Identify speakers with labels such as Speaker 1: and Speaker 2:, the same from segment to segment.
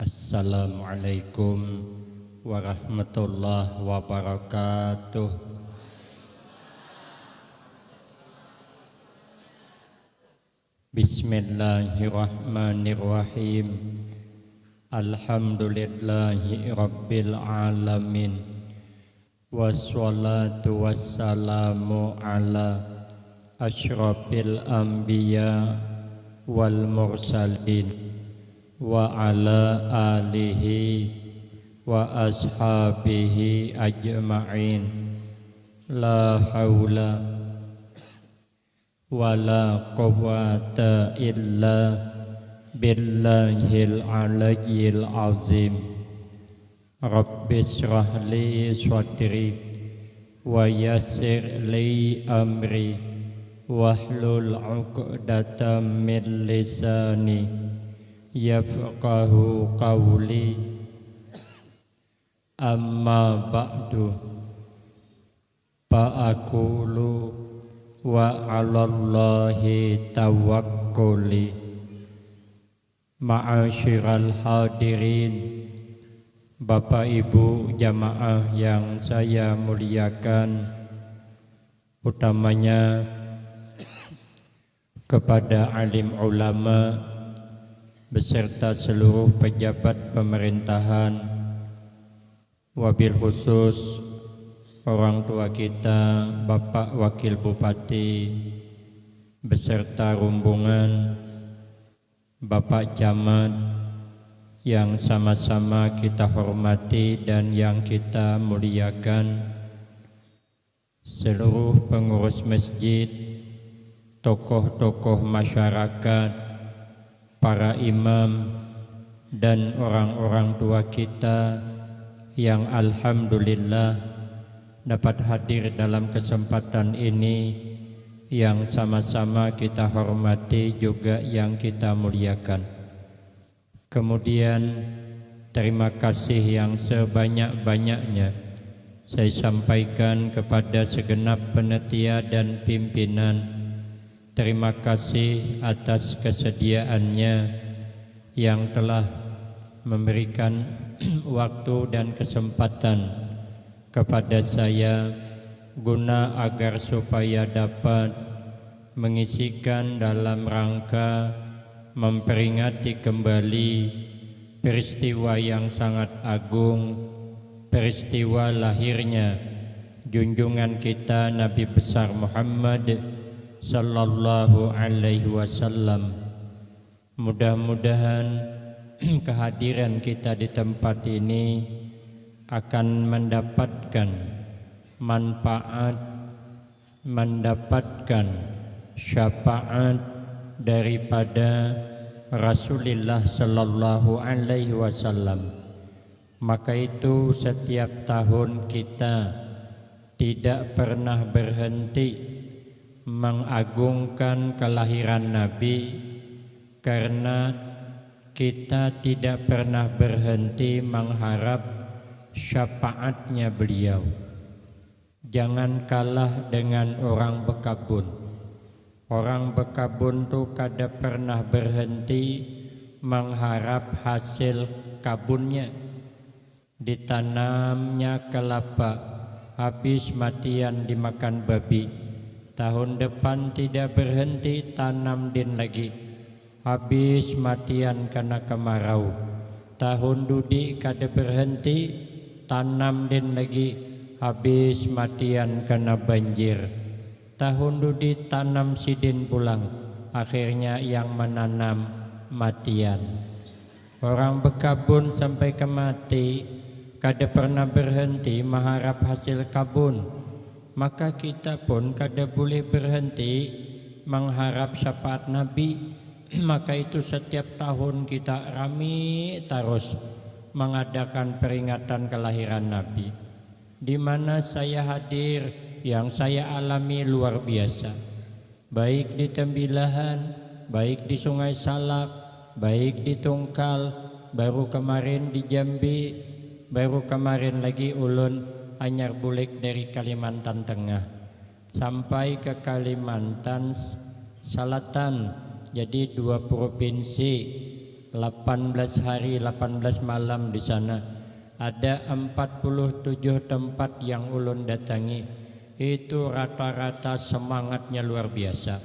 Speaker 1: Assalamualaikum warahmatullahi wabarakatuh. Bismillahirrahmanirrahim. Alhamdulillahi rabbil alamin. Wassalatu wassalamu ala asyrafil anbiya wal mursalin wa ala alihi wa ashabihi ajma'in. La hawla wa la quwwata illa billahil aliyyil azim. Rabbi shrah li sadri wa yassir li amri wahlul 'uqdatam min lisani yafqahu qawli. Amma ba'du, fa'aqulu wa 'alallahi tawakkuli. Ma'asyiral hadirin, Bapak Ibu jamaah yang saya muliakan, utamanya kepada alim ulama beserta seluruh pejabat pemerintahan, wabil khusus orang tua kita Bapak Wakil Bupati beserta rombongan, Bapak Camat yang sama-sama kita hormati dan yang kita muliakan, seluruh pengurus masjid, tokoh-tokoh masyarakat, para imam dan orang-orang tua kita yang alhamdulillah dapat hadir dalam kesempatan ini, yang sama-sama kita hormati juga yang kita muliakan. Kemudian terima kasih yang sebanyak-banyaknya saya sampaikan kepada segenap panitia dan pimpinan. Terima kasih atas kesediaannya yang telah memberikan waktu dan kesempatan kepada saya guna agar supaya dapat mengisikan dalam rangka memperingati kembali peristiwa yang sangat agung, peristiwa lahirnya junjungan kita Nabi besar Muhammad sallallahu alaihi wasallam. Mudah-mudahan kehadiran kita di tempat ini akan mendapatkan manfaat, mendapatkan syafaat daripada Rasulullah sallallahu alaihi wasallam. Maka itu setiap tahun kita tidak pernah berhenti mengagungkan kelahiran Nabi, karena kita tidak pernah berhenti mengharap syafaatnya beliau. Jangan kalah dengan orang bekabun. Orang bekabun tuh kada pernah berhenti mengharap hasil kabunnya. Ditanamnya kelapa, habis matian dimakan babi. Tahun depan tidak berhenti tanam din lagi, habis matian karena kemarau. Tahun dudi kada berhenti tanam din lagi, habis matian karena banjir. Tahun dudi tanam sidin pulang, akhirnya yang menanam matian. Orang bekabun sampai ke mati kada pernah berhenti mengharap hasil kabun. Maka kita pun kada boleh berhenti mengharap syafaat Nabi. Maka itu setiap tahun kita rame terus mengadakan peringatan kelahiran Nabi, di mana saya hadir. Yang saya alami luar biasa, baik di Tembilahan, baik di Sungai Salak, baik di Tungkal, baru kemarin di Jambi, baru kemarin lagi ulun anyar bulik dari Kalimantan Tengah sampai ke Kalimantan Selatan. Jadi 2 provinsi 18 hari 18 malam di sana. Ada 47 tempat yang ulun datangi. Itu rata-rata semangatnya luar biasa.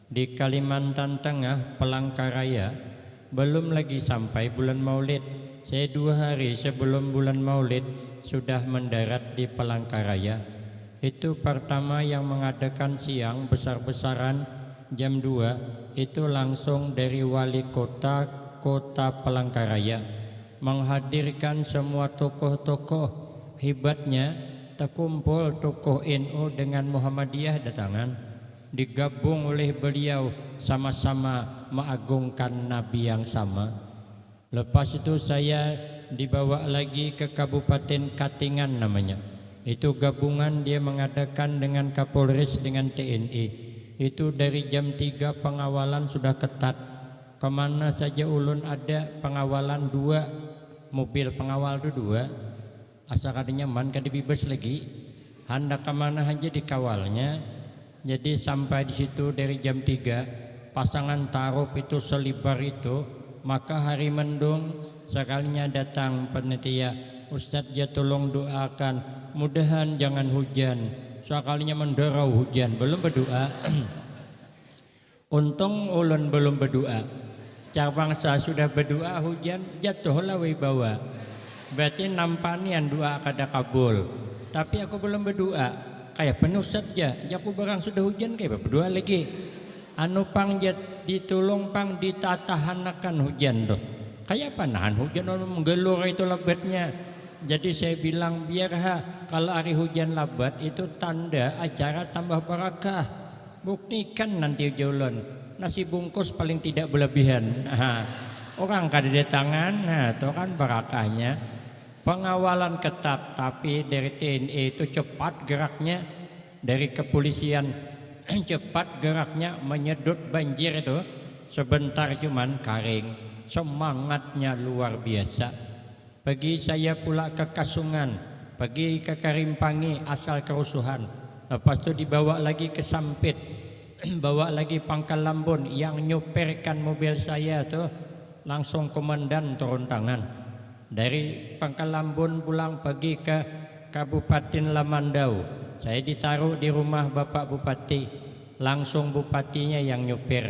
Speaker 1: Di Kalimantan Tengah, Palangkaraya, belum lagi sampai bulan Maulid. Saya 2 hari sebelum bulan Maulid sudah mendarat di Palangkaraya. Itu pertama yang mengadakan siang besar-besaran jam 2 itu langsung dari wali kota Palangkaraya, menghadirkan semua tokoh-tokoh hebatnya, terkumpul tokoh NU dengan Muhammadiyah datangan, digabung oleh beliau sama-sama mengagungkan Nabi yang sama. Lepas itu saya dibawa lagi ke Kabupaten Katingan namanya. Itu gabungan dia mengadakan dengan Kapolres dengan TNI. Itu dari jam 3 pengawalan sudah ketat. Kemana saja ulun ada pengawalan 2, mobil pengawal itu 2. Asal kada nyaman kada bebas lagi. Hendak kemana aja dikawalnya. Jadi sampai di situ dari jam 3 pasangan tarup itu selibar itu. Maka hari mendung sekalinya datang panitia, Ustadz ya tolong doakan, mudahan jangan hujan. Sekalinya menderau hujan, belum berdoa. Untung ulun belum berdoa. Cabang saya sudah berdoa hujan jatuhlah wibawa. Berarti nampanian doa kada kabul. Tapi aku belum berdoa. Kayak penuh saja. Aku barang sudah hujan kayak berdoa lagi. Anu pang ditolong pang ditatahanakan hujan tuh. Kayak apa nahan hujan menggelur itu lebatnya. Jadi saya bilang biar kalau hari hujan lebat itu tanda acara tambah barakah. Buktikan nanti jalan nasi bungkus paling tidak berlebihan. Orang kada datangan, itu kan barakahnya. Pengawalan ketat tapi dari TNI itu cepat geraknya, dari kepolisian cepat geraknya menyedot banjir itu sebentar cuman karing. Semangatnya luar biasa. Pergi saya pula ke Kasungan, pergi ke Karimpangi asal kerusuhan. Lepas itu dibawa lagi ke Sampit, bawa lagi Pangkal Lambun. Yang nyuperkan mobil saya tuh langsung komandan turun tangan. Dari Pangkal Lambun pulang pergi ke Kabupaten Lamandau. Saya ditaruh di rumah Bapak Bupati. Langsung bupatinya yang nyupir.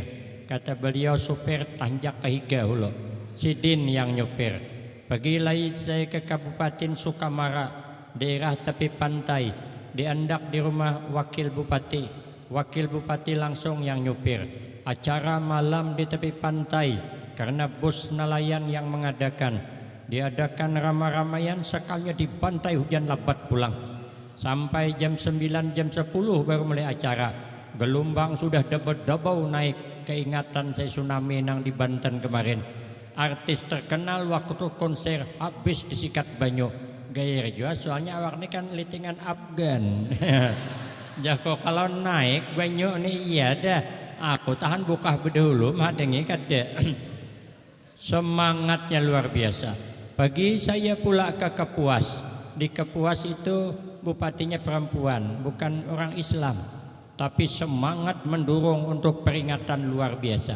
Speaker 1: Kata beliau supir tanjak kehiga ulo. Sidin yang nyupir. Pergi lagi saya ke Kabupaten Sukamara, daerah tepi pantai. Diandak di rumah wakil bupati. Wakil bupati langsung yang nyupir. Acara malam di tepi pantai karena bus nelayan yang mengadakan. Diadakan ramai-ramaian sekalinya di pantai hujan lebat pulang. Sampai jam 9 jam 10 baru mulai acara. Gelombang sudah dabau-dabau naik. Keingatan saya tsunami nang di Banten kemarin. Artis terkenal waktu konser habis disikat banyu. Gair juga soalnya awak ini kan litingan Afgan. Jako kalau naik banyu ini iya dah. Aku tahan buka bedulu mah dengi kada. Semangatnya luar biasa. Pagi saya pula ke Kapuas. Di Kapuas itu bupatinya perempuan, bukan orang Islam. Tapi semangat mendorong untuk peringatan luar biasa.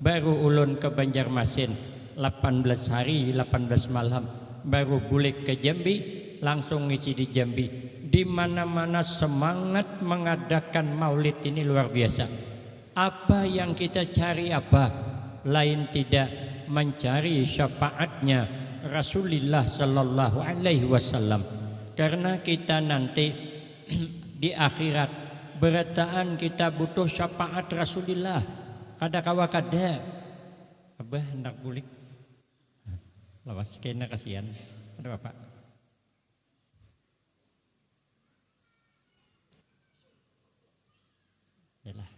Speaker 1: Baru ulun ke Banjarmasin 18 hari 18 malam. Baru bulik ke Jambi, langsung ngisi di Jambi. Di mana-mana semangat mengadakan maulid ini luar biasa. Apa yang kita cari apa? Lain tidak mencari syafaatnya Rasulullah sallallahu alaihi wasallam. Karena kita nanti di akhirat berataan kita butuh syafaat Rasulullah. Kada kawa kada. Abah hendak bulik. Lawas kena kasihan. Ada Bapak. Yalah.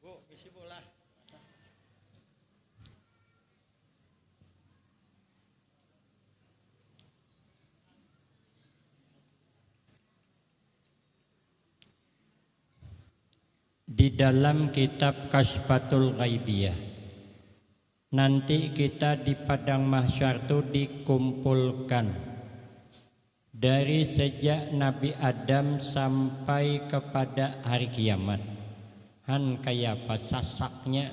Speaker 1: Bu, isi bola. Di dalam kitab Kasyfatul Ghaibiyah, nanti kita di padang mahsyar itu dikumpulkan dari sejak Nabi Adam sampai kepada hari kiamat. Han kayak apa sasaknya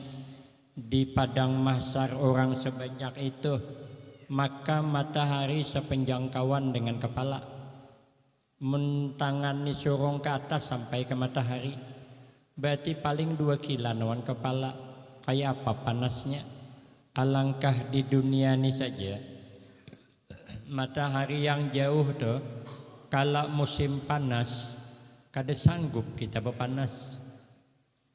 Speaker 1: di padang mahsyar orang sebanyak itu, maka matahari sepenjangkauan dengan kepala, mentangani surung ke atas sampai ke matahari, berarti paling 2 kilo nawan kepala. Kayak apa panasnya. Alangkah di dunia ini saja matahari yang jauh tuh, kalau musim panas kada sanggup kita berpanas.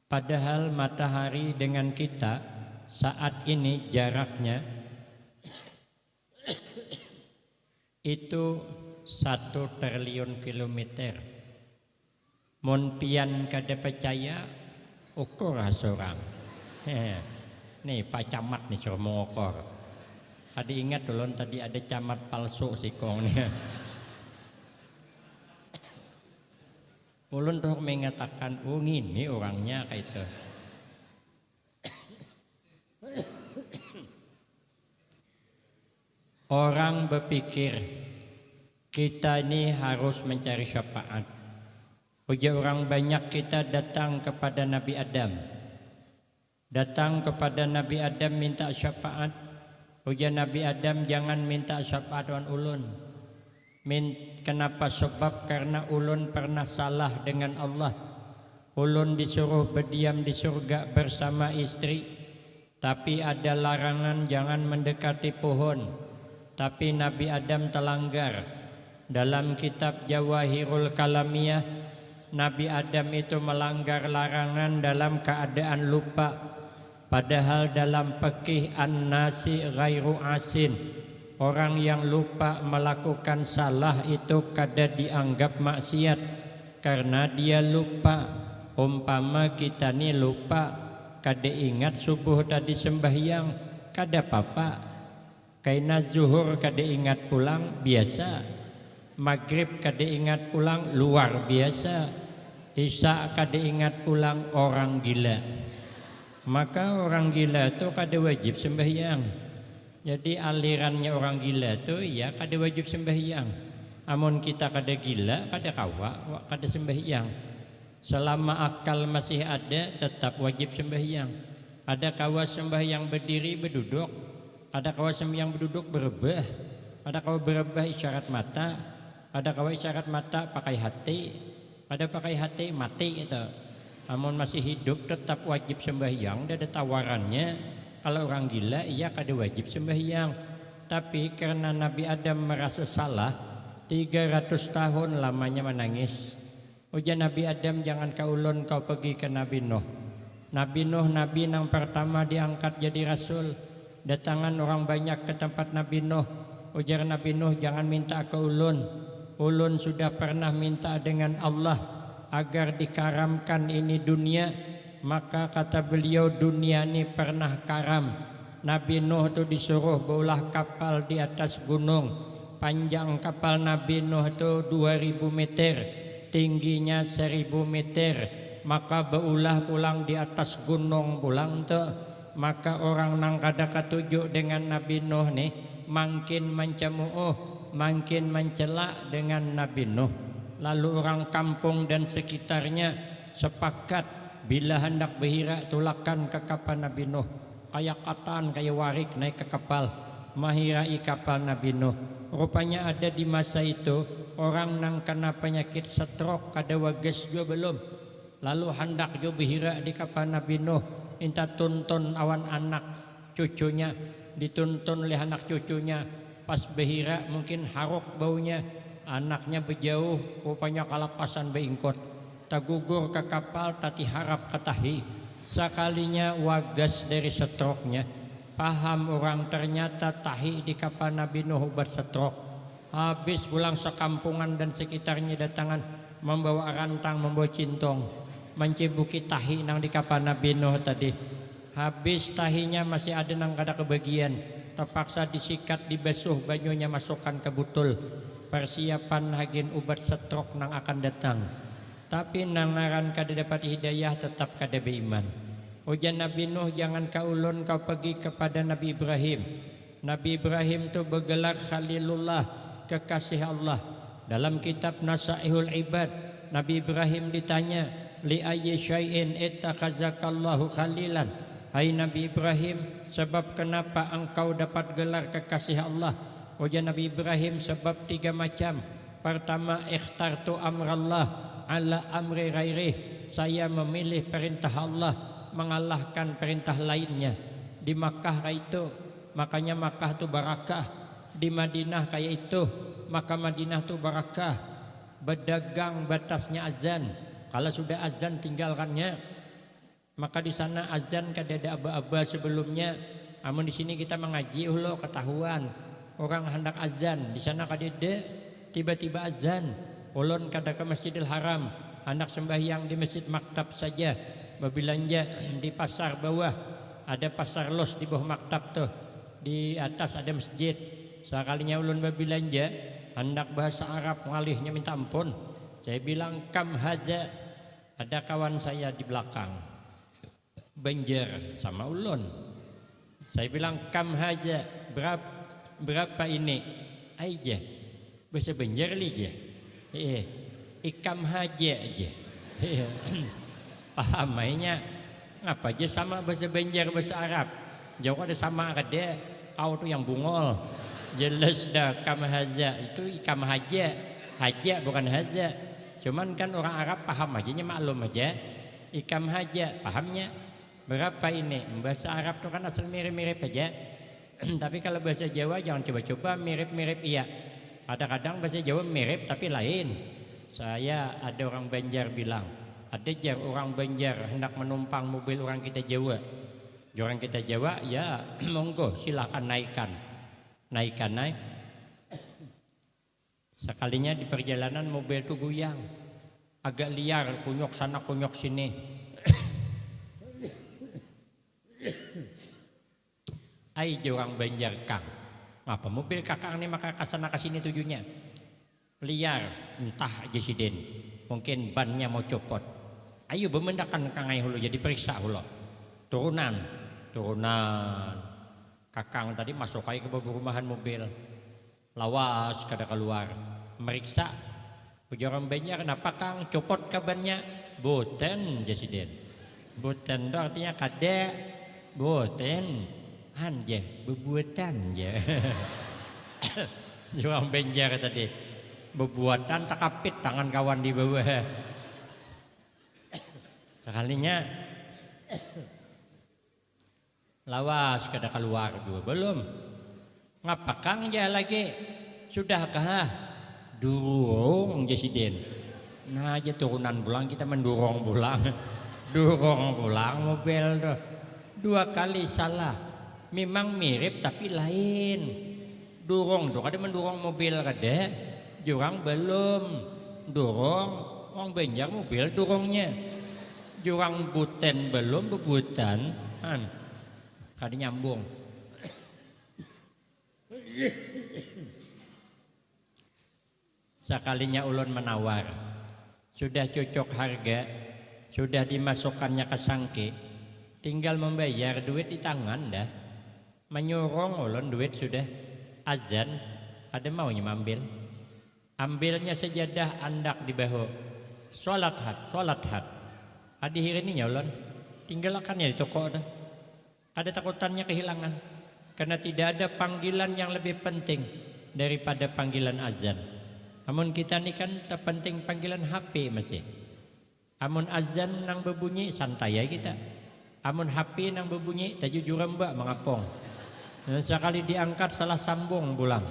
Speaker 1: Padahal matahari dengan kita saat ini jaraknya itu 1 triliun kilometer. Mun pian kada percaya ukur seorang. Nih Pak Camat nih suruh mengukur. Ada ingat dulu tadi ada camat palsu sikong nih. Ulun tuh mengatakan, oh ini orangnya kayak itu. Orang berpikir kita ini harus mencari syafaat. Ujar orang banyak kita datang kepada Nabi Adam. Datang kepada Nabi Adam minta syafaat. Ujar Nabi Adam jangan minta syafaat wan ulun. Kenapa? Sebab karena ulun pernah salah dengan Allah. Ulun disuruh berdiam di surga bersama istri, tapi ada larangan jangan mendekati pohon. Tapi Nabi Adam terlanggar. Dalam kitab Jawahirul Kalamiyah, Nabi Adam itu melanggar larangan dalam keadaan lupa. Padahal dalam fikih an-nasi ghairu asin, orang yang lupa melakukan salah itu kada dianggap maksiat karena dia lupa. Umpama kita ni lupa kada ingat subuh tadi sembahyang, kada apa-apa. Kaina zuhur kada ingat pulang biasa. Maghrib kada ingat pulang luar biasa. Isya kada ingat pulang orang gila. Maka orang gila itu kada wajib sembahyang. Jadi alirannya orang gila itu ya kada wajib sembahyang. Amun kita kada gila, kada kawa, kada sembahyang. Selama akal masih ada tetap wajib sembahyang. Ada kawa sembahyang berdiri berduduk, ada kawa sembahyang berduduk berebah, ada kawa berebah isyarat mata, ada kawa isyarat mata pakai hati, ada pakai hati mati itu. Amun masih hidup tetap wajib sembahyang, ada tawarannya. Kalau orang gila ia kada wajib sembahyang. Tapi karena Nabi Adam merasa salah, 300 tahun lamanya menangis. Ujar Nabi Adam jangan kau ulun kau pergi ke Nabi Nuh. Nabi Nuh nabi yang pertama diangkat jadi rasul. Datangan orang banyak ke tempat Nabi Nuh. Ujar Nabi Nuh jangan minta ke ulun. Ulun sudah pernah minta dengan Allah agar dikaramkan ini dunia, maka kata beliau dunia ini pernah karam. Nabi Nuh itu disuruh baulah kapal di atas gunung. Panjang kapal Nabi Nuh itu 2000 meter, tingginya 1000 meter. Maka baulah pulang di atas gunung pulang tuh. Maka orang nang kada katujuk dengan Nabi Nuh nih makin mencemuuh, makin mencela dengan Nabi Nuh. Lalu orang kampung dan sekitarnya sepakat bila hendak berhira tulakan ke kapal Nabi Nuh. Kayak katan, kayak warik naik ke kapal, mahirai kapal Nabi Nuh. Rupanya ada di masa itu orang nang kena penyakit stroke kada wages juga belum. Lalu hendak juga berhira di kapal Nabi Nuh. Minta tuntun awan anak cucunya, dituntun oleh anak cucunya. Pas berhira mungkin haruk baunya. Anaknya berjauh, rupanya kalapasan beingkot. Tagugur ke kapal, tati harap ketahi. Sekalinya wagas dari setroknya. Paham orang ternyata tahi di kapal Nabi Nuh obat setrok. Habis pulang sekampungan dan sekitarnya datangan membawa rantang, membawa cintong, mencibuki tahi nang di kapal Nabi Nuh tadi. Habis tahinya masih ada nang kada kebagian. Terpaksa disikat, dibesuh, banyunya masukkan ke butul. Persiapan hagin ubat setrok nang akan datang. Tapi nangaran kada dapat hidayah tetap kada beriman. Ujar Nabi Nuh jangan kau ulun kau pergi kepada Nabi Ibrahim. Nabi Ibrahim itu bergelar Khalilullah, kekasih Allah. Dalam kitab Nasaihul Ibad Nabi Ibrahim ditanya, li ayyi syai'in ittakhazakallahu khalilan. Hai Nabi Ibrahim, sebab kenapa engkau dapat gelar kekasih Allah? Wajah Nabi Ibrahim sebab 3 macam. Pertama, ikhtartu amrallah ala amri ghairih. Saya memilih perintah Allah mengalahkan perintah lainnya. Di Makkah kayak itu, makanya Makkah itu barakah. Di Madinah kayak itu, maka Madinah itu barakah. Berdagang batasnya azan. Kalau sudah azan tinggalkannya. Maka di sana azan kada ada aba-aba sebelumnya. Namun di sini kita mengaji ulo ketahuan orang hendak azan. Di sana kada ada tiba-tiba azan. Ulun kada ke Masjidil Haram, hendak sembahyang di Masjid Maktab saja. Berbelanja di pasar bawah, ada pasar los di bawah maktab tuh. Di atas ada masjid. Sekalinya ulun berbelanja, hendak bahasa Arab ngalihnya minta ampun. Saya bilang kam haja. Ada kawan saya di belakang Banjar sama ulun. Saya bilang kam haja, berapa ini? Aja bahasa Banjar aja. Ikam haja aja. Paham mainnya ngapa aja sama bahasa Banjar bahasa Arab. Jauh ada sama ada. Kau tuh yang bungol. Jelas dah kam haja itu ikam haja. Haja bukan haja. Cuman kan orang Arab paham aja, maklum aja. Ikam haja pahamnya berapa ini? Bahasa Arab tuh kan asal mirip-mirip aja. Tapi kalau bahasa Jawa jangan coba-coba mirip-mirip iya. Kadang-kadang bahasa Jawa mirip tapi lain. Saya ada orang Banjar bilang, ada jar orang Banjar hendak menumpang mobil orang kita Jawa. Orang kita Jawa ya monggo silakan naik. Sekalinya di perjalanan mobil itu goyang, agak liar, kunyok sana kunyok sini. Ai orang Banjar kang, apa mobil kakang ini maka kesana kesini tujuannya liar, entah aja siden, mungkin bannya mau copot. Ayo bemendakan kang ai hulu jadi periksa hulu. Turunan, kakang tadi masuk aja ke perumahan mobil. Lawas kada keluar, meriksa. Orang Banjar kenapa kang copot kabannya? Boten jasiden. Boten itu artinya kada. Boten anje bebuatan je. Orang Banjar tadi bebuatan tak kapit tangan kawan di bawah. Sekalinya lawas kada keluar dua belum. Ngapa kang ya lagi? Sudahkah? Durung jasiden. Nah aja turunan pulang kita mendurung pulang. Durung pulang mobil tuh. 2 kali salah. Memang mirip tapi lain. Durung tuh kada mendurung mobil kada. Jurang belum. Durung orang Banjar mobil durungnya. Jurang buten belum bebutan. Kada nyambung. Sekalinya ulun menawar, sudah cocok harga, sudah dimasukkannya ke sangke, tinggal membayar duit di tangan dah. Menyurung ulun duit sudah azan, ada maunya ambil. Ambilnya sejadah andak di bahu. Sholat had. Hadir ini ulun, tinggalkannya di toko dah. Ada takutannya kehilangan, karena tidak ada panggilan yang lebih penting daripada panggilan azan. Amun kita ni kan terpenting panggilan HP masih. Amun azan nang berbunyi santai ya kita. Amun HP nang berbunyi tajujur mbak mengapong. Sekali diangkat salah sambung pulang.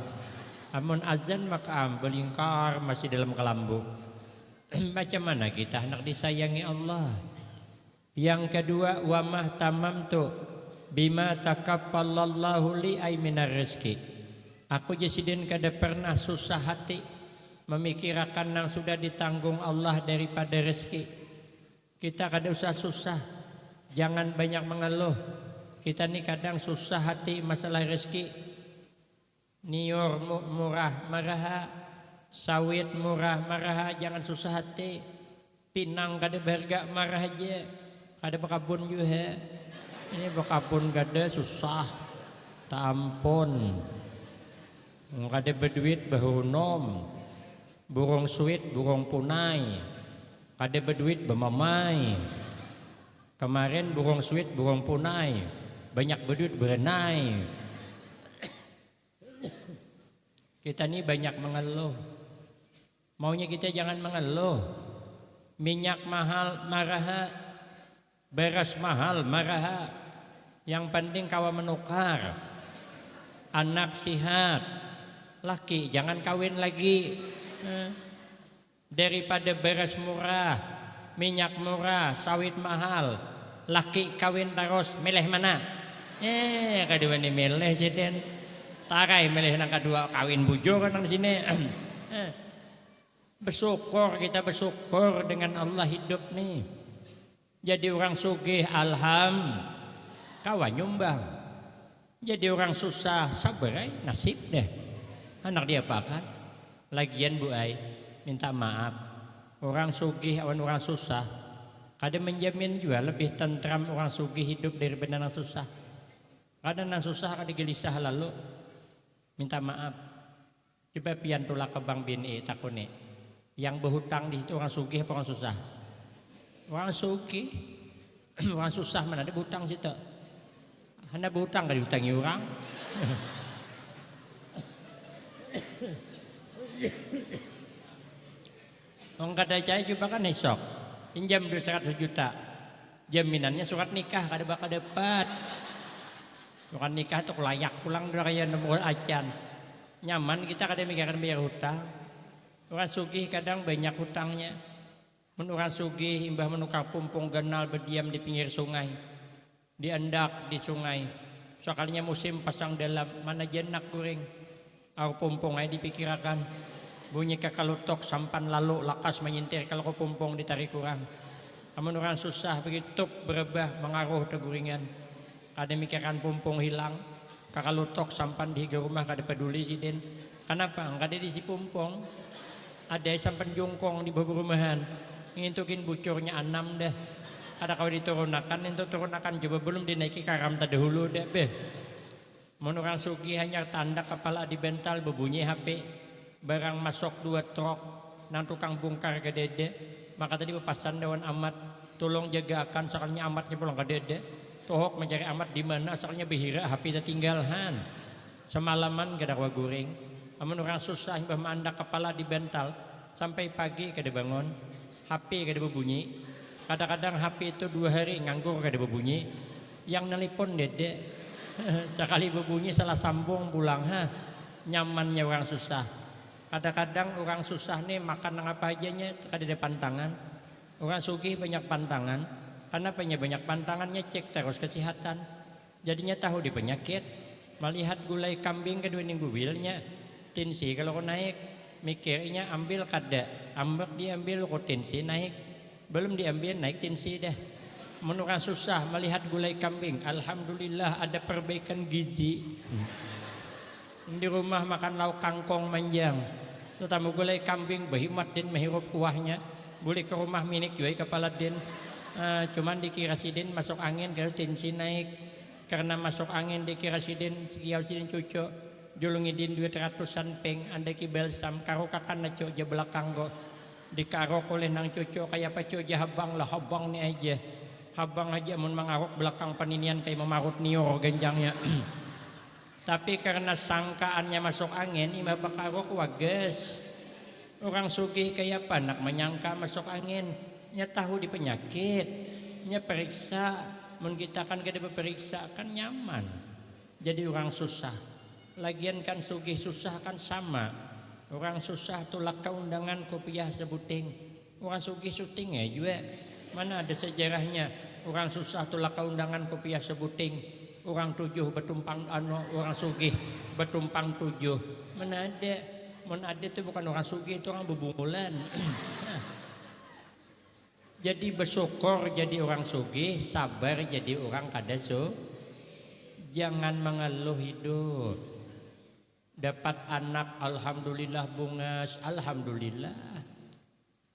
Speaker 1: Amun azan maka belingkar masih dalam kelambu. Macam mana kita hendak disayangi Allah? Yang kedua wa mah tamamtu bima takaffallallahu li ay minar rizki. Aku jasiden kada pernah susah hati memikirkan yang sudah ditanggung Allah daripada rezeki. Kita kadang usah susah, jangan banyak mengeluh. Kita ni kadang susah hati masalah rezeki. Nior murah marah, sawit murah marah, jangan susah hati. Pinang kada berharga marah aja, kada berkabun juga. Ini berkabun kada susah, tampon. Kada berduit baru nom. Burung suit, burung punai. Kada berduit bemamai. Kemarin burung sweet burung punai, banyak berduit berenai. Kita nih banyak mengeluh. Maunya kita jangan mengeluh. Minyak mahal marah, beras mahal marah. Yang penting kawa menukar. Anak sihat, laki jangan kawin lagi. Daripada beras murah, minyak murah, sawit mahal, laki kawin terus, milih mana? Kedua ni milih sih den. Tarai milih yang kedua kawin bujur kan di sini. Bersyukur, kita bersyukur dengan Allah hidup nih. Jadi orang sugih kawan nyumbang. Jadi orang susah sabar nasib deh. Anak dia apa kan? Lagian Bu Ai minta maaf. Orang sugih awan orang susah. Kadang menjamin juga lebih tentram orang sugih hidup daripada yang susah. Kadang yang susah kadang gelisah lalu minta maaf. Coba pian tulak ke Bang Bini takune. Yang berhutang di situ orang sugih apa orang susah? Orang sugih. Orang susah mana ada berhutang situ. Anda berhutang kan dihutangi orang. Orang kada cai coba kan esok pinjam duit 100 juta. Jaminannya surat nikah kada bakal dapat. Surat nikah tuh layak pulang dari nemu acan. Nyaman kita kada mikirkan bayar hutang. Orang sugih kadang banyak hutangnya. Orang sugih imbah menukar pumpung genal berdiam di pinggir sungai. Diendak di sungai. Sekalinya musim pasang dalam mana jenak kuring. Aku pumpung aja dipikirakan. Bunyi kakalutok sampan lalu lakas menyintir kalau pumpung ditarik kurang. Amun orang susah begitu berubah mengaruh teguringan. Kada mikirkan pumpung hilang. Kakalutok sampan di rumah kada peduli sih den. Kenapa? Kada di si pumpung. Ada sampan jongkong di bawah rumahan. Ngintukin bucurnya 6 dah. Ada kau diturunakan itu turunakan coba belum dinaiki karam terdahulu deh be. Mun orang sugih hanya tanda kepala di bental berbunyi HP. Barang masuk 2 truk nang tukang bongkar gedede. Maka tadi pepasan dawan amat tolong jaga akan soalnya amatnya pulang gedede. Tohok mencari amat di mana soalnya behira HP tertinggalhan. Semalaman gak ada guring. Amun orang susah imbah manda kepala di bental sampai pagi kada bangun. HP kada berbunyi. Kadang-kadang HP itu 2 hari nganggur kada berbunyi. Yang nelpon dede sekali berbunyi salah sambung pulang nyamannya orang susah. Kadang-kadang orang susah nih makan apa ajanya kada ada pantangan. Orang sugih banyak pantangan. Karena banyak pantangannya cek terus kesehatan. Jadinya tahu di penyakit. Melihat gulai kambing kedua minggu wilnya tensi kalau naik mikirnya ambil kada. Ambek diambil kok tensi naik. Belum diambil naik tensi dah. Menurut susah melihat gulai kambing. Alhamdulillah ada perbaikan gizi. Di rumah makan lauk kangkong manjang. Terutama gulai kambing berhimat din menghirup kuahnya. Boleh ke rumah minik juga kepala din. Cuman dikira sidin masuk angin kalau tensi naik. Karena masuk angin dikira sidin sekiau sidin cucu. Julungi din 200-an peng. Anda ki belsam karo kakan naco je belakang go. Dikarok oleh nang cucu kayak apa cucu habang lah habang ni aja. Habang aja mun mengarok belakang paninian kayak memarut nior genjangnya. Tapi karena sangkaannya masuk angin ima bakarok wages. Orang sugih kayak apa nak menyangka masuk angin. Nya tahu di penyakit. Nya periksa. Mun kita kan kada berperiksa kan nyaman. Jadi orang susah. Lagian kan sugih susah kan sama. Orang susah tulak ke undangan kopiah sebuting. Orang sugih syuting juga. Mana ada sejarahnya. Orang susah tulak ke undangan kopiah sebuting. Orang 7 bertumpang orang sugih bertumpang 7. Mana ada. Mana ada itu bukan orang sugih itu orang bebungulan. Jadi bersyukur jadi orang sugih, sabar jadi orang kada jangan mengeluh hidup. Dapat anak alhamdulillah bungas, alhamdulillah.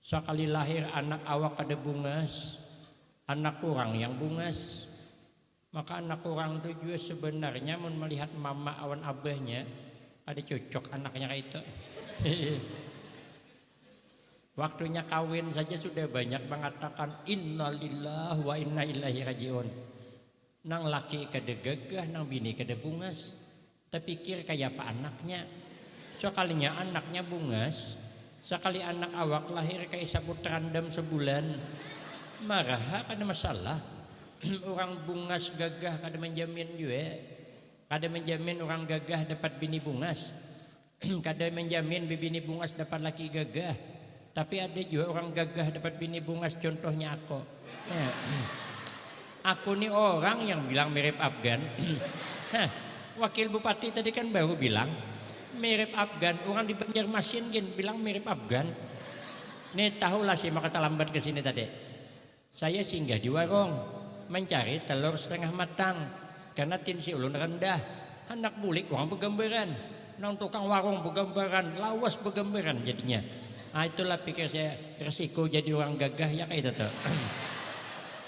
Speaker 1: Sekali lahir anak awak ada bungas, anak kurang yang bungas. Maka anak kurang itu juga sebenarnya melihat mama awan abahnya ada cocok anaknya kayak itu. Waktunya kawin saja sudah banyak mengatakan innalillahi wa inna ilaihi rajiun. Nang laki kada gagah, nang bini kada bungas. Terpikir kayak apa anaknya. Sekalinya anaknya bungas, sekali anak awak lahir kayak sabut randam sebulan. Marah kada masalah. Orang bungas gagah kada menjamin juga. Kada menjamin orang gagah dapat bini bungas. Kada menjamin bini bungas dapat laki gagah. Tapi ada juga orang gagah dapat bini bungas, contohnya aku. Aku nih orang yang bilang mirip Afgan. Wakil Bupati tadi kan baru bilang mirip Afgan. Orang di Banjarmasin gin bilang mirip Afgan. Nih tahulah sih maka lambat ke sini tadi. Saya singgah di warung mencari telur setengah matang karena tinsi ulun rendah. Anak bulik orang begambaran. Nang tukang warung begambaran, lawas begambaran jadinya. Itulah pikir saya resiko jadi orang gagah ya kayak itu tuh.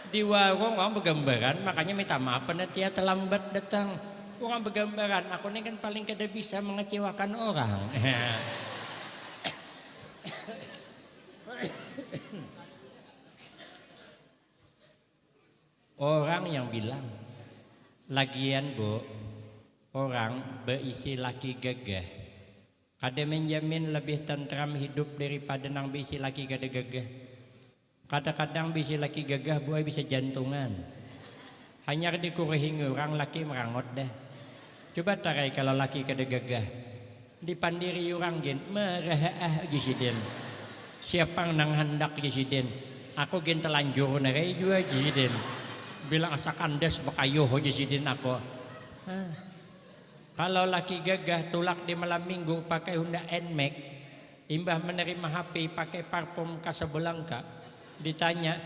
Speaker 1: Di warung orang begambaran, makanya minta maaf panitia terlambat datang. Orang begambaran, aku ini kan paling kada bisa mengecewakan orang. Orang yang bilang, lagian bu, orang berisi laki gagah. Kada menjamin lebih tentram hidup daripada nang bisi laki kada gagah. Kadang-kadang bisi laki gagah buai bisa jantungan. Hanya dikurehi orang laki merangot dah. Coba tarai kalau laki kada gagah. Dipandiri orang gen merah gisiden. Siapa nang hendak gisiden. Aku gen telanjur narai juga gisiden. Bilang asa kandas bakayuh gisiden aku. Kalau laki gagah tulak di malam minggu pakai Honda Nmax, imbah menerima HP pakai parfum Casablanca, ditanya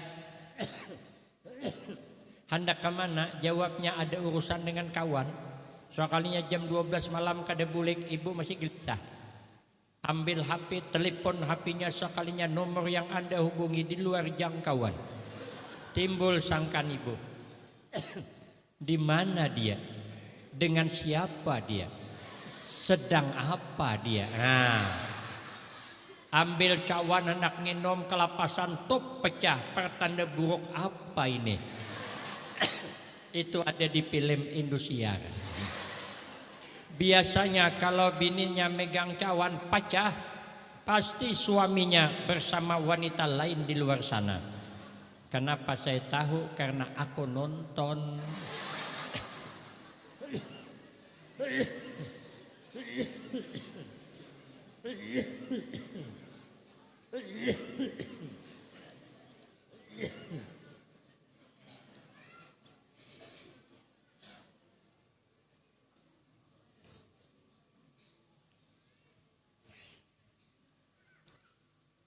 Speaker 1: hendak ke mana? Jawabnya ada urusan dengan kawan. Soalnya jam 12 malam kada bulik, ibu masih gelisah. Ambil HP, telepon HP-nya sekalinya nomor yang Anda hubungi di luar jangkauan. Timbul sangkan ibu. Di mana dia? Dengan siapa dia? Sedang apa dia? Ambil cawan anak nginom kelapasan top pecah, pertanda buruk apa ini? Itu ada di film Indosiar. Biasanya kalau bininya megang cawan pecah, pasti suaminya bersama wanita lain di luar sana. Kenapa saya tahu? Karena aku nonton.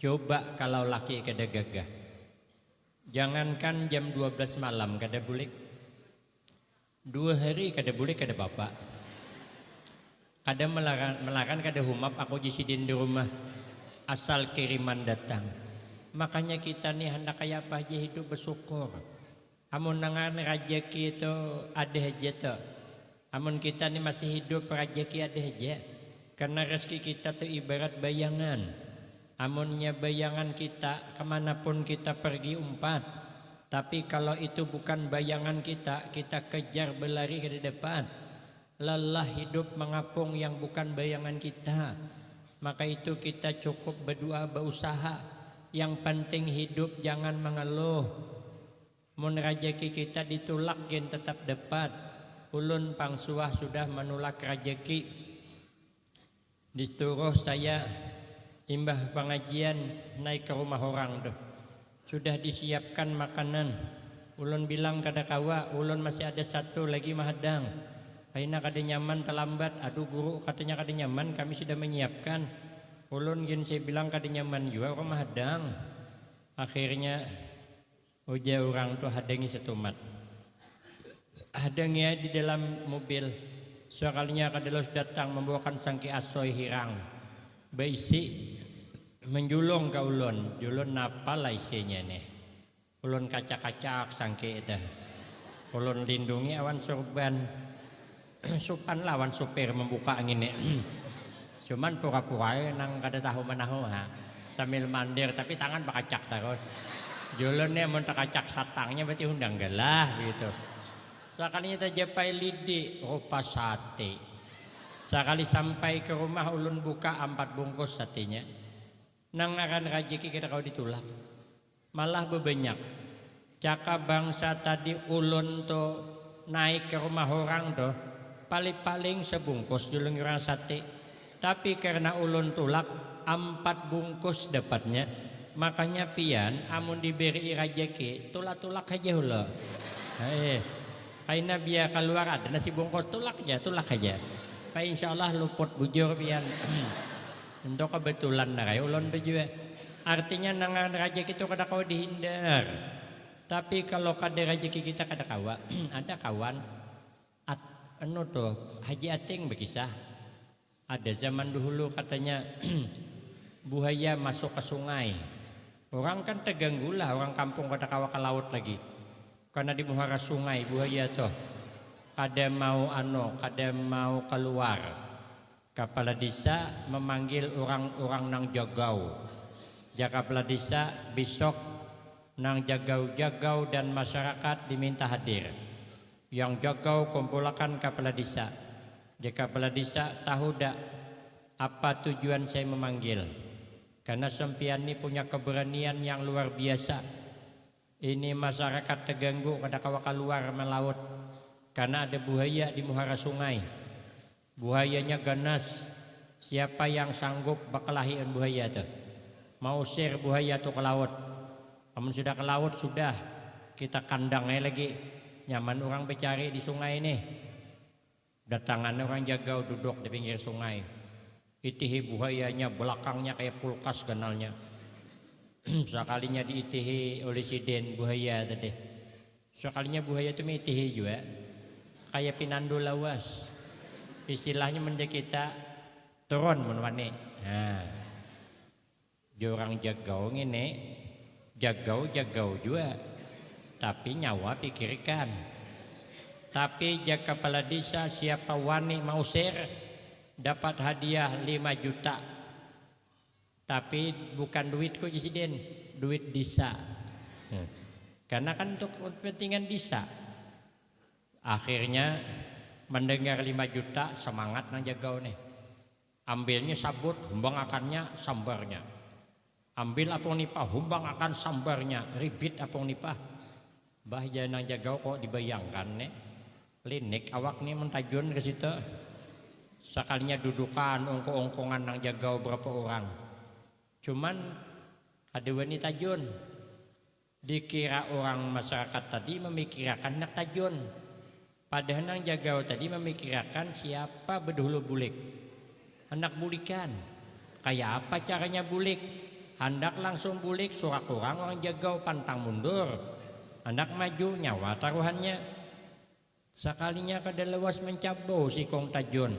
Speaker 1: Coba kalau laki kada gagah, jangankan jam 12 malam kada bulik, 2 hari kada bulik kada bapak, kada melarang kada humap aku jisidin di rumah, asal kiriman datang. Makanya kita nih hendak kayak apa aja hidup bersyukur. Amun nangan rajeki itu ada aja tuh. Amun kita nih masih hidup rajeki ada aja. Karena rezeki kita tuh ibarat bayangan. Amunnya bayangan kita kemanapun kita pergi umpat. Tapi kalau itu bukan bayangan kita, kita kejar berlari ke depan. Lelah hidup mengapung yang bukan bayangan kita. Maka itu kita cukup berdoa berusaha. Yang penting hidup jangan mengeluh. Mun rajeki kita ditulak gen tetap dapat. Ulun pangsuah sudah menulak rajeki. Disuruh saya imbah pengajian naik ke rumah orang tuh. Sudah disiapkan makanan. Ulun bilang kada kawa, ulun masih ada satu lagi mahadang. Aina kada nyaman terlambat. Aduh guru katanya kada nyaman, kami sudah menyiapkan. Ulun gin saya bilang kada nyaman juga orang mahadang. Akhirnya uja orang tuh hadangi setumat. Hadangnya di dalam mobil. Sekalinya kadelos datang membawakan sangki asoy hirang. Baisi menjulung ke ulun, julun napa lah isinya nih. Ulun kacak-kacak sangki itu. Ulun lindungi awan surban. Supan lawan supir membuka angin nih. Cuman pura-pura nang kada tahu menahu ha. sambil mandir tapi tangan bakacak terus. Jolonnya mun takacak satangnya berarti undang gelah gitu. Sekalinya terjapai lidi rupa sate. Sekali sampai ke rumah ulun buka 4 bungkus satenya. Nang akan rajeki kita kau ditulak. Malah bebanyak. Caka bangsa tadi ulun to naik ke rumah orang to paling-paling sebungkus julung orang sate. Tapi karena ulun tulak 4 bungkus dapatnya. Makanya pian amun diberi rajeki tulak-tulak aja hula. Kaina biar keluar ada nasi bungkus tulak aja. Pak insyaallah luput bujur pian. Untuk kebetulan narai ulun juga. Artinya nangan rajeki itu kada kau dihindar. Tapi kalau kada rajeki kita kada kawa. Ada kawan anu tuh Haji Ating berkisah. Ada zaman dahulu katanya buaya masuk ke sungai. Orang kan terganggulah orang kampung kada kawa ke laut lagi. Karena di muara sungai buaya tuh kada mau keluar. Kepala desa memanggil orang-orang nang jagau. Kepala desa besok nang jagau-jagau dan masyarakat diminta hadir. Yang jagau kumpulkan kepala desa. Kepala desa tahu dak apa tujuan saya memanggil? Karena sempian ini punya keberanian yang luar biasa. Ini masyarakat terganggu kada kawa keluar melaut karena ada buaya di muara sungai. Buayanya ganas. Siapa yang sanggup bakalahian buaya tuh? Mau usir buaya tuh ke laut. Namun sudah ke laut sudah kita kandangnya lagi. Nyaman orang bercari di sungai ini. Datangan orang jagau duduk di pinggir sungai. Itihi buayanya belakangnya kayak kulkas ganalnya. Sekalinya diitihi oleh siden buaya tadi. Sekalinya buaya itu mitihi juga. Kayak pinando lawas. Istilahnya menjadi kita turun menwane. Nah, orang jagau ini jagau juga. Tapi nyawa pikirkan. Tapi jaga kepala desa siapa wani mau share dapat hadiah 5 juta. Tapi bukan duitku presiden, duit desa. Karena kan untuk kepentingan desa. Akhirnya mendengar 5 juta semangat nang jagau nih. Ambilnya sabut, humbang akannya sambarnya. Ambil apung nipah, humbang akan sambarnya. Ribit apung nipah. Bah jangan jagau kok dibayangkan nih. Linik awak nih mentajun ke situ. Sekalinya dudukan ongkong-ongkongan nang jagau berapa orang. Cuman ada wanita tajun. Dikira orang masyarakat tadi memikirkan nak tajun. Padahal nang jagau tadi memikirkan siapa berdahulu bulik. Hendak bulikan. Kayak apa caranya bulik? Hendak langsung bulik surak orang jagau pantang mundur. Hendak maju nyawa taruhannya. Sekalinya kada lewas mencabau si kong tajun.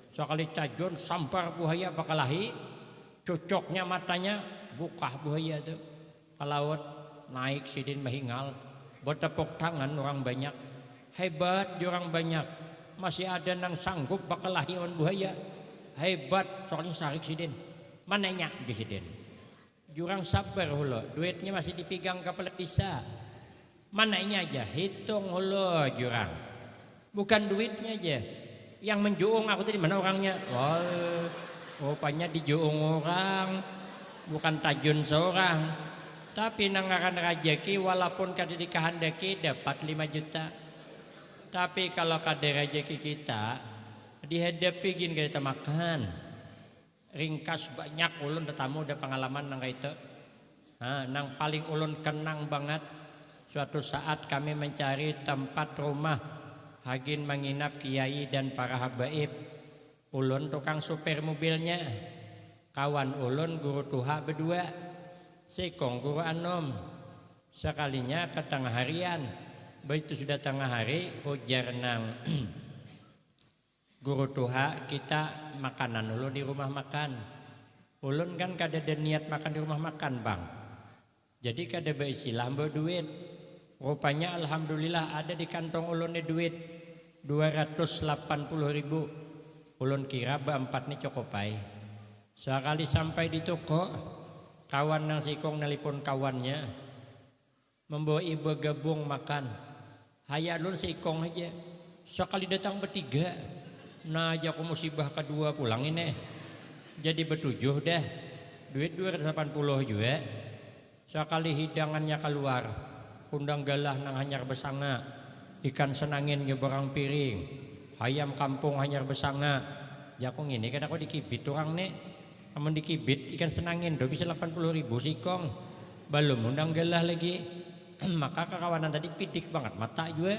Speaker 1: Sekali tajun sampar buaya bakalahi. Cocoknya matanya buka buaya tu. Kalawat naik sidin mahingal. Bertepuk tangan orang banyak. Hebat orang banyak. Masih ada nang sanggup bakalahi on buaya. Hebat soalnya sarik sidin. Mananya di sidin. Jurang sabar hula. Duitnya masih dipegang kepala desa. Mananya aja hitung hula jurang. Bukan duitnya aja. Yang menjuung aku tadi mana orangnya? Wah, rupanya dijuung orang. Bukan tajun seorang. Tapi nangakan rajeki walaupun kada dikehendaki dapat 5 juta. Tapi kalau kada rajeki kita dihadapi gini kita makan. Ringkas banyak ulun tetamu ada pengalaman nang itu. Nang paling ulun kenang banget. Suatu saat kami mencari tempat rumah hagin menginap kiai dan para habaib. Ulun tukang supir mobilnya. Kawan ulun guru tuha berdua. Sekong guru anom. Sekalinya ke tengah harian. Begitu sudah tengah hari ujar nang guru tuha kita makanan ulun di rumah makan. Ulun kan kada ada niat makan di rumah makan bang. Jadi kada beisilah berduit. Rupanya alhamdulillah ada di kantong ulun duit 280.000. Ulun kira berempat nih cokopai. Sekali sampai di toko Kawan nang sikong nelipon kawannya, membawa ibu gabung makan. Hayat lun sikong aja. Sekali datang bertiga. Nah aja aku musibah kedua pulang ini. Jadi bertujuh dah. Duit 280 juga. Sekali hidangannya keluar. Undang galah nang hanyar besanga. Ikan senangin ngebarang piring. Ayam kampung hanyar besanga. Jakong ini kan aku dikibit orang nih. Amun dikibit ikan senangin do bisa 80.000 sikong. Belum undang galah lagi. Maka kekawanan tadi pidik banget mata juga.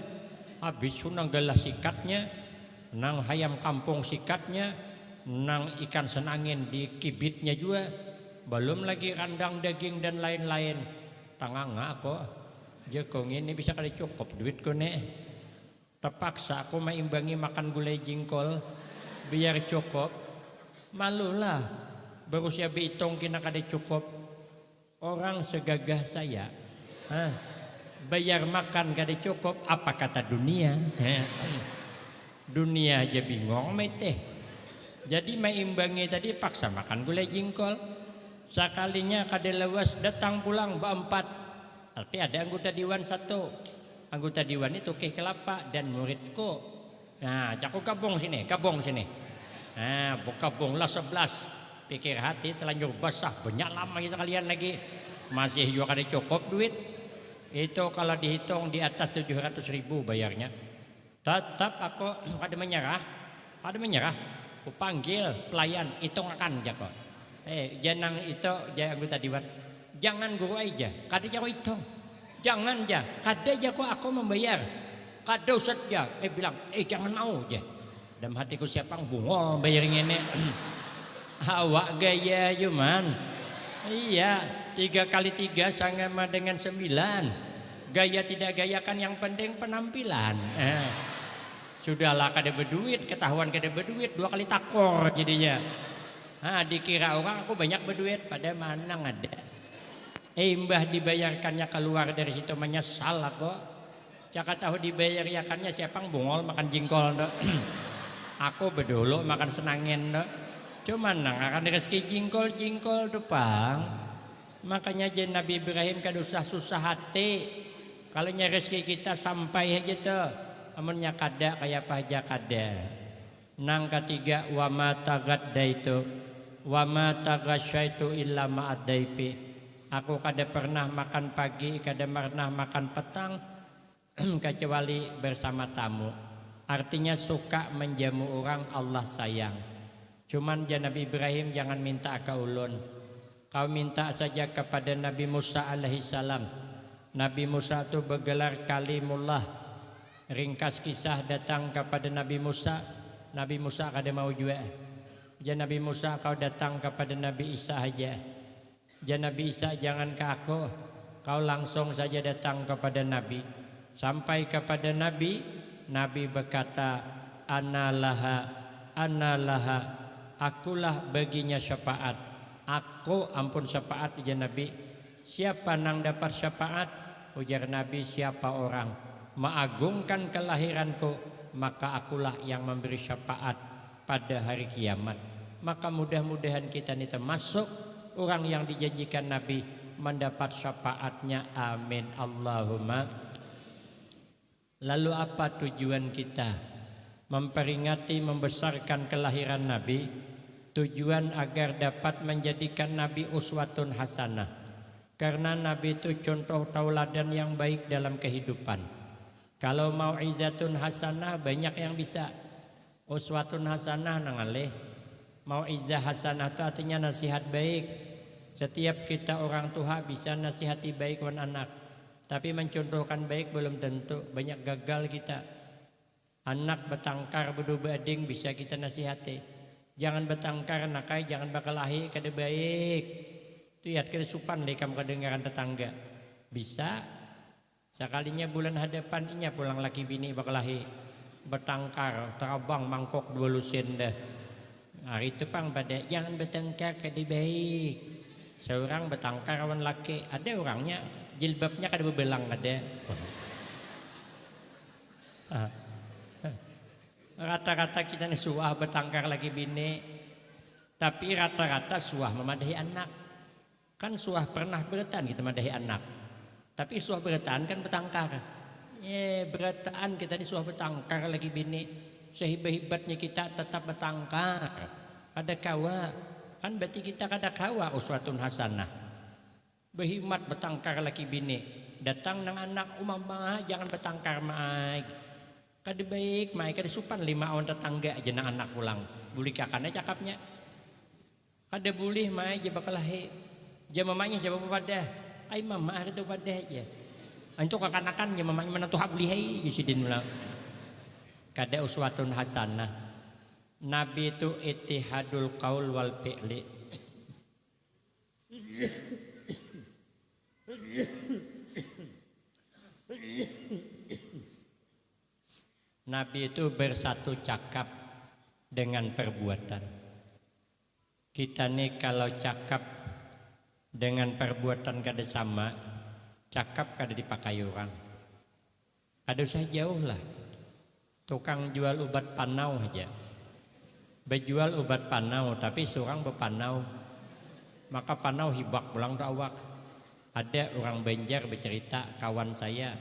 Speaker 1: Habis undang galah sikatnya, nang ayam kampung sikatnya, nang ikan senangin di kibitnya juga. Belum lagi kandang daging dan lain-lain. Tanganga kok. Jakong ini bisa kali cukup duitku nih. Terpaksa aku meimbangi makan gulai jingkol biar cukup. Malulah. Berusia bitung kena kada cukup. Orang segagah saya bayar makan kada cukup, apa kata dunia? Dunia aja bingung mete. Jadi meimbangi tadi paksa makan gulai jingkol. Sekalinya kada lewas datang pulang berempat. Tapi ada anggota dewan satu. Anggota dewan itu Keh Kelapa dan muridku. Nah, cakup kabung sini. Nah, kabunglah 11. Pikir hati telanjur basah, banyak lama sekalian lagi. Masih juga kada cukup duit. Itu kalau dihitung di atas 700.000 bayarnya. Tetap aku kada menyerah. Aku panggil pelayan, hitung akan jako. Jangan itu jangan anggota dewan. Jangan guru aja, kada jako hitung. Jangan ja, kada jako aku membayar. Kada usah ja, bilang, jangan mau ja. Dalam hatiku siapa yang bungol bayar ini. Awak gaya cuman. Iya, 3 kali 3 sama dengan 9. Gaya tidak gaya kan yang penting penampilan. Sudahlah kada berduit, ketahuan kada berduit 2 kali takor jadinya. Dikira orang aku banyak berduit, pada mana ada. Mbah dibayarkannya keluar dari situ menyesal aku. Caka tahu dibayar yakannya siapa yang bungol makan jingkol. Aku bedolo makan senangin. Cuman nang akan rezeki jingkol depan. Makanya jen Nabi Ibrahim kada usah susah hati. Kalau rezeki kita sampai aja tuh. Amunnya kada kayak apa aja kada. Nang ketiga wa ma tagaddaitu wa ma tagasyaitu illa ma'adaipi. Aku kada pernah makan pagi, kada pernah makan petang kecuali bersama tamu. Artinya suka menjamu orang Allah sayang. Cuman Nabi Ibrahim jangan minta ke ulun. Kau minta saja kepada Nabi Musa alaihissalam. Nabi Musa itu bergelar Kalimullah. Ringkas kisah datang kepada Nabi Musa. Nabi Musa kada mau juga. Nabi Musa kau datang kepada Nabi Isa aja. Nabi Isa jangan ke aku. Kau langsung saja datang kepada Nabi. Sampai kepada Nabi. Nabi berkata Analaha. Akulah baginya syafaat. Aku ampun syafaat ujar Nabi. Siapa nang dapat syafaat? Ujar Nabi siapa orang mengagungkan kelahiranku, maka akulah yang memberi syafaat pada hari kiamat. Maka mudah-mudahan kita ini termasuk orang yang dijanjikan Nabi mendapat syafaatnya. Amin Allahumma. Lalu apa tujuan kita memperingati membesarkan kelahiran Nabi? Tujuan agar dapat menjadikan Nabi uswatun hasanah. Karena Nabi itu contoh tauladan yang baik dalam kehidupan. Kalau mau'izatun hasanah banyak yang bisa. Uswatun hasanah nangaleh. Mau'izah hasanah itu artinya nasihat baik. Setiap kita orang tua bisa nasihati baik wan anak. Tapi mencontohkan baik belum tentu. Banyak gagal kita. Anak bertangkar bedu-bading bisa kita nasihati. Jangan bertangkar nakai, jangan berkelahi kada baik. Lihat kada supan lekam kedengaran tetangga. Bisa. Sekalinya bulan hadapan inya pulang laki bini berkelahi. Bertangkar, terabang mangkok 2 lusin dah. Hari itu pang pada jangan bertengkar kada baik. Seorang bertangkar awan laki, ada orangnya jilbabnya kada bebelang ada. Rata-rata kita nih suah bertangkar lagi bini. Tapi rata-rata suah memadahi anak. Kan suah pernah beretan kita madahi anak. Tapi suah beretan kan bertangkar. Beretan kita di suah bertangkar lagi bini. Sehebat-hebatnya kita tetap bertangkar. Kada kawa. Kan berarti kita kada kawa uswatun hasanah. Berhimat bertangkar lagi bini. Datang nang anak umama jangan bertangkar maik. Kada baik maik kada supan 5 tahun tetangga aja nang anak pulang. Buli kakaknya cakapnya. Kada boleh maik je bakalahi. Dia mamanya siapa pada? Ay mama ada tu pada aja. Antuk kekanakan dia mamanya menentu hak boleh hai sidin ulang. Kada uswatun hasanah. Nabi itu ittihadul qaul wal fi'li. Nabi itu bersatu cakap dengan perbuatan. Kita nih kalau cakap dengan perbuatan kada sama, cakap kada dipakai orang. Kada usah jauh lah. Tukang jual obat panau aja. Berjual obat panau tapi seorang berpanau. Maka panau hibak pulang ke awak. Ada orang Banjar bercerita kawan saya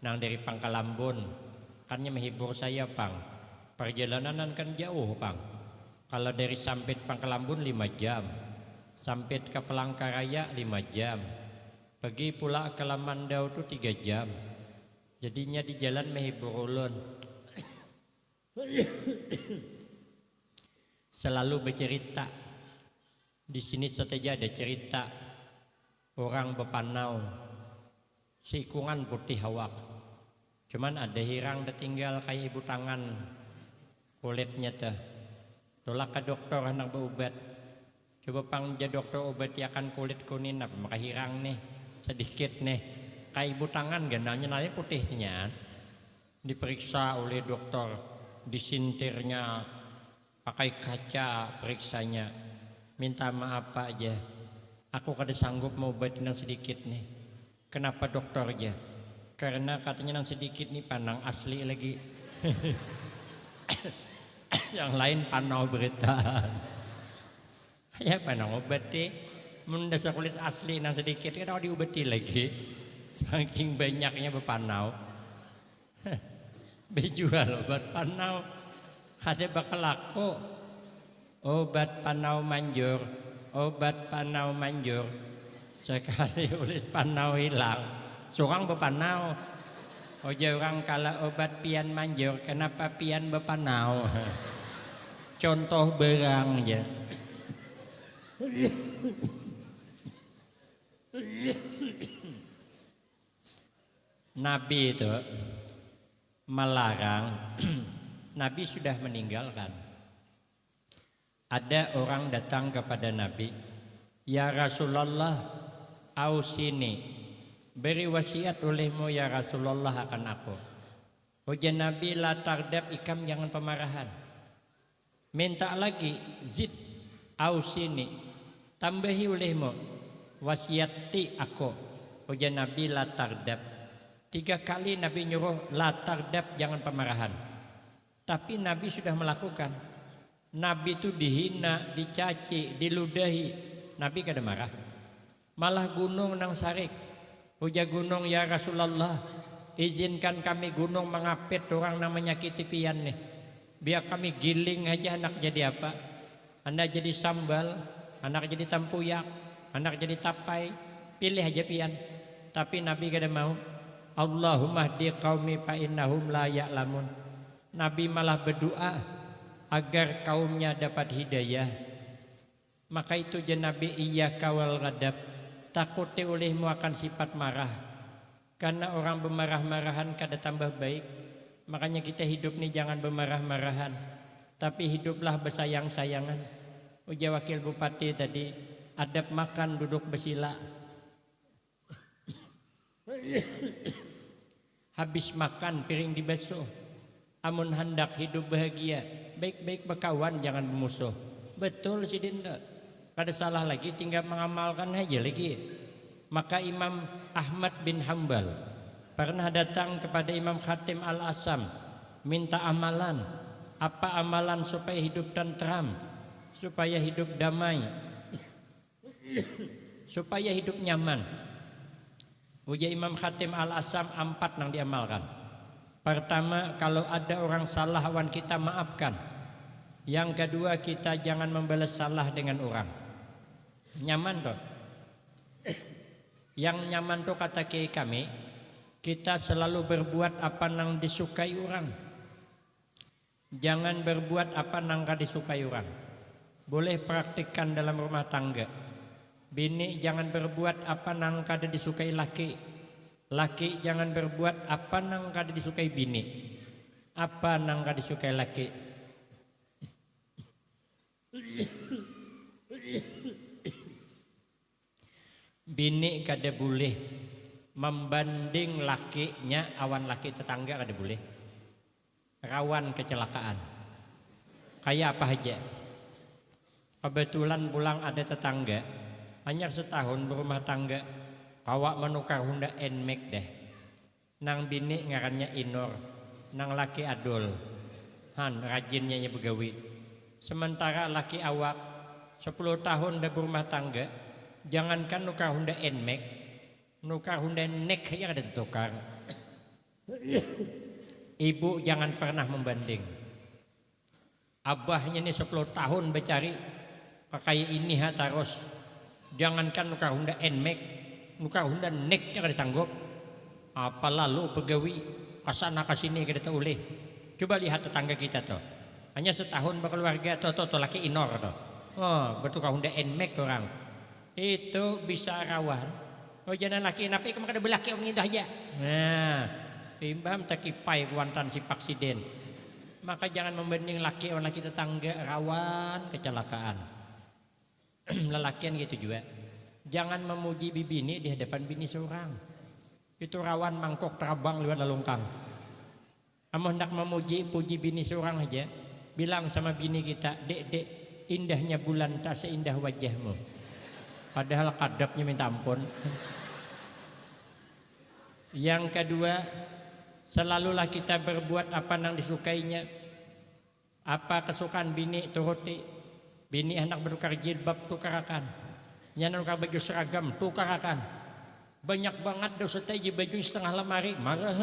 Speaker 1: nang dari Pangkalambon. Kannya menghibur saya pang. Perjalanan kan jauh pang. Kalau dari Sampit Pangkalambon 5 jam. Sampai ke Pelangkaraya 5 jam. Pergi pula ke Lamandau itu 3 jam. Jadinya di jalan menghibur ulun. Selalu bercerita. Di sini saja ada cerita orang bepanau seikungan putih awak. Cuman ada hirang tinggal kayak ibu tangan kulitnya tuh. Tolak ke dokter anak berobat. Coba pangja dokter obat akan kulit kuning apa maka hirang nih sedikit nih kayak ibu tangan ganalnya nanya putihnya diperiksa oleh dokter disintirnya pakai kaca periksanya minta maaf Pak aja aku kada sanggup mau obatin yang sedikit nih kenapa dokter aja karena katanya yang sedikit nih pandang asli lagi yang lain panau beretan. Ya panang obati mendasar kulit asli nang sedikit kan diobati lagi saking banyaknya bepanau bejual obat panau ada bakal laku obat panau manjur sekali ulis panau hilang seorang bepanau orang kalau obat pian manjur kenapa pian bepanau contoh berang ya. Nabi itu melarang. Nabi sudah meninggalkan. Ada orang datang kepada Nabi, ya Rasulullah, ausini, beri wasiat olehmu ya Rasulullah akan aku. Ujian Nabi la tardab ikam jangan pemarahan. Minta lagi zid ausini. Tambahi olehmu wasiati aku. Ujian Nabi la tardab. 3 kali Nabi nyuruh la tardab jangan pemarahan. Tapi Nabi sudah melakukan. Nabi itu dihina, dicaci, diludahi. Nabi kada marah. Malah gunung nang sarik. Uja gunung ya Rasulullah, izinkan kami gunung mengapit orang namanya menyakiti pian nih. Biar kami giling aja anak jadi apa? Anda jadi sambal, anak jadi tempuyak, anak jadi tapai, pilih aja pian. Tapi Nabi kada mau. Allahumma hdi qaumi fa innahum la ya'lamun. Nabi malah berdoa agar kaumnya dapat hidayah. Maka itu je Nabi iyyaka wal ghadab, takuti olehmu akan sifat marah. Karena orang bermarah-marahan kada tambah baik. Makanya kita hidup nih jangan bermarah-marahan, tapi hiduplah bersayang-sayangan. Uja wakil bupati tadi, adab makan duduk bersila. Habis makan piring dibasuh. Amun hendak hidup bahagia, baik-baik berkawan jangan bermusuh. Betul si Dinda. Kada salah lagi tinggal mengamalkan aja lagi. Maka Imam Ahmad bin Hambal pernah datang kepada Imam Khatim Al-Asam minta amalan. Apa amalan supaya hidup tentram, supaya hidup damai, supaya hidup nyaman. Uja Imam Khatim Al-Asam 4 nang diamalkan. Pertama, kalau ada orang salah wan kita maafkan. Yang kedua, kita jangan membalas salah dengan orang. Nyaman toh. Yang nyaman tuh kata kiai kami, kita selalu berbuat apa nang disukai orang. Jangan berbuat apa nang kada disukai orang. Boleh praktikkan dalam rumah tangga. Bini jangan berbuat apa nang kada disukai laki. Laki jangan berbuat apa nang kada disukai bini. Apa nang kada disukai laki. Bini kada boleh membanding lakinya awan laki tetangga, kada boleh. Rawan kecelakaan. Kayak apa aja. Kebetulan pulang ada tetangga hanya setahun berumah tangga, kawak menukar Honda Nmax deh. Nang bini ngarannya Inor, nang laki Adol. Han rajinnya begawi. Sementara laki awak 10 tahun dah berumah tangga, jangankan nukar Honda Nmax, nukar Honda Neck aja ada ditukar. Ibu jangan pernah membanding. Abahnya ini 10 tahun bercari pakai ini terus. Jangankan nukar Honda Nmax, nukar Honda Neck jangan disanggup. Apa lalu pegawai kasana kasini kita tak boleh. Coba lihat tetangga kita tuh, hanya setahun berkeluarga tuh laki Inor tuh. Oh bertukar Honda Nmax orang. Itu bisa rawan. Oh jangan laki napi kamu kada belaki om indah aja. Nah, imbam takipai kuantan si paksiden. Maka jangan membanding laki orang laki tetangga, rawan kecelakaan. Lelakian gitu juga. Jangan memuji bini di hadapan bini seorang. Itu rawan mangkok terabang lewat lalungkang. Kamu hendak memuji puji bini seorang aja, bilang sama bini kita, dek indahnya bulan tak seindah wajahmu. Padahal kadapnya minta ampun. Yang kedua, selalulah kita berbuat apa yang disukainya. Apa kesukaan bini turuti. Bini hendak bertukar jilbab tukarakan. Yang tukar baju seragam tukarakan. Banyak banget dosa taji baju setengah lemari. Marah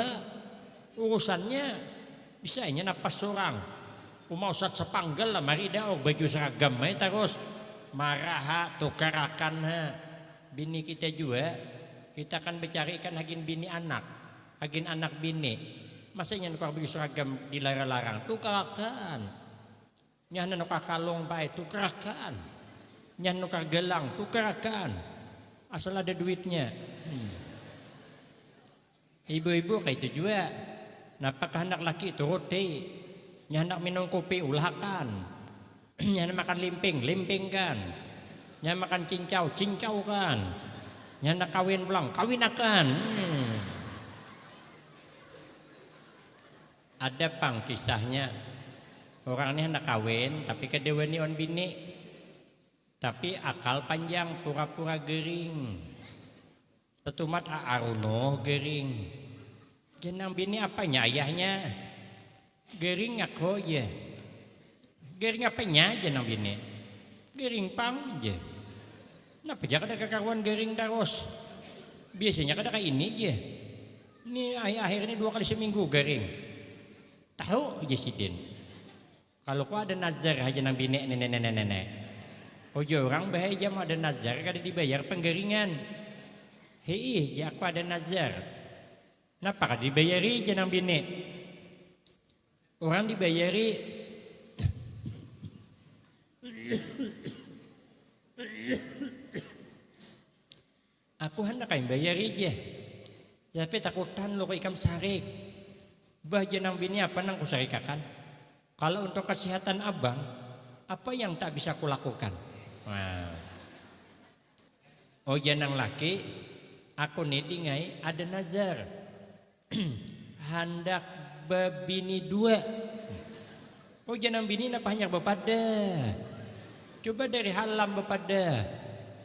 Speaker 1: urusannya bisanya napas seorang. Umau saat sepanggal lemari dah baju seragam terus. Marah tukarakan bini kita juga. Kita akan bercarikan hagin bini anak, hagin anak bini. Masanya nukar baju seragam dilarang-larang, tukarakan. Nyan nukar kalung baik, tukarakan. Nyan nukar gelang, tukarakan. Asal ada duitnya. Ibu-ibu kayak itu juga. Napakah anak laki itu roti. Nyan nak minum kopi, ulahkan. Nyan makan limping-limpingkan. Nyan makan cincau-cincaukan. Nyan nak kawin pulang, kawinakan. Ada pang kisahnya. Orang ini hendak kawin tapi kedewani on bini. Tapi akal panjang pura-pura gering. Setumat aruno gering. Jenang bini apanya ayahnya? Gering aku aja. Gering apanya jenang bini? Gering pang aja. Kenapa jangan ada kekawan gering terus? Biasanya kada kayak ini aja. Ini akhir ini 2 kali seminggu gering. Tahu aja sidin. Kalau kau ada nazar aja nang bini nenek. Ojo orang bahaya mau ada nazar kada dibayar penggeringan. Hei, ya aku ada nazar. Kenapa kada dibayari aja nang bini? Orang dibayari. Aku hendak kain bayari aja. Tapi takutan lo ikam sarik. Bah jenang bini apa nang kusarikakan? Kalau untuk kesehatan abang, apa yang tak bisa kulakukan? Nah. Oh jenang laki, aku nidingai ada nazar. Hendak bebini 2. Oh jenang bini napa hanya bepada. Coba dari halam bepada.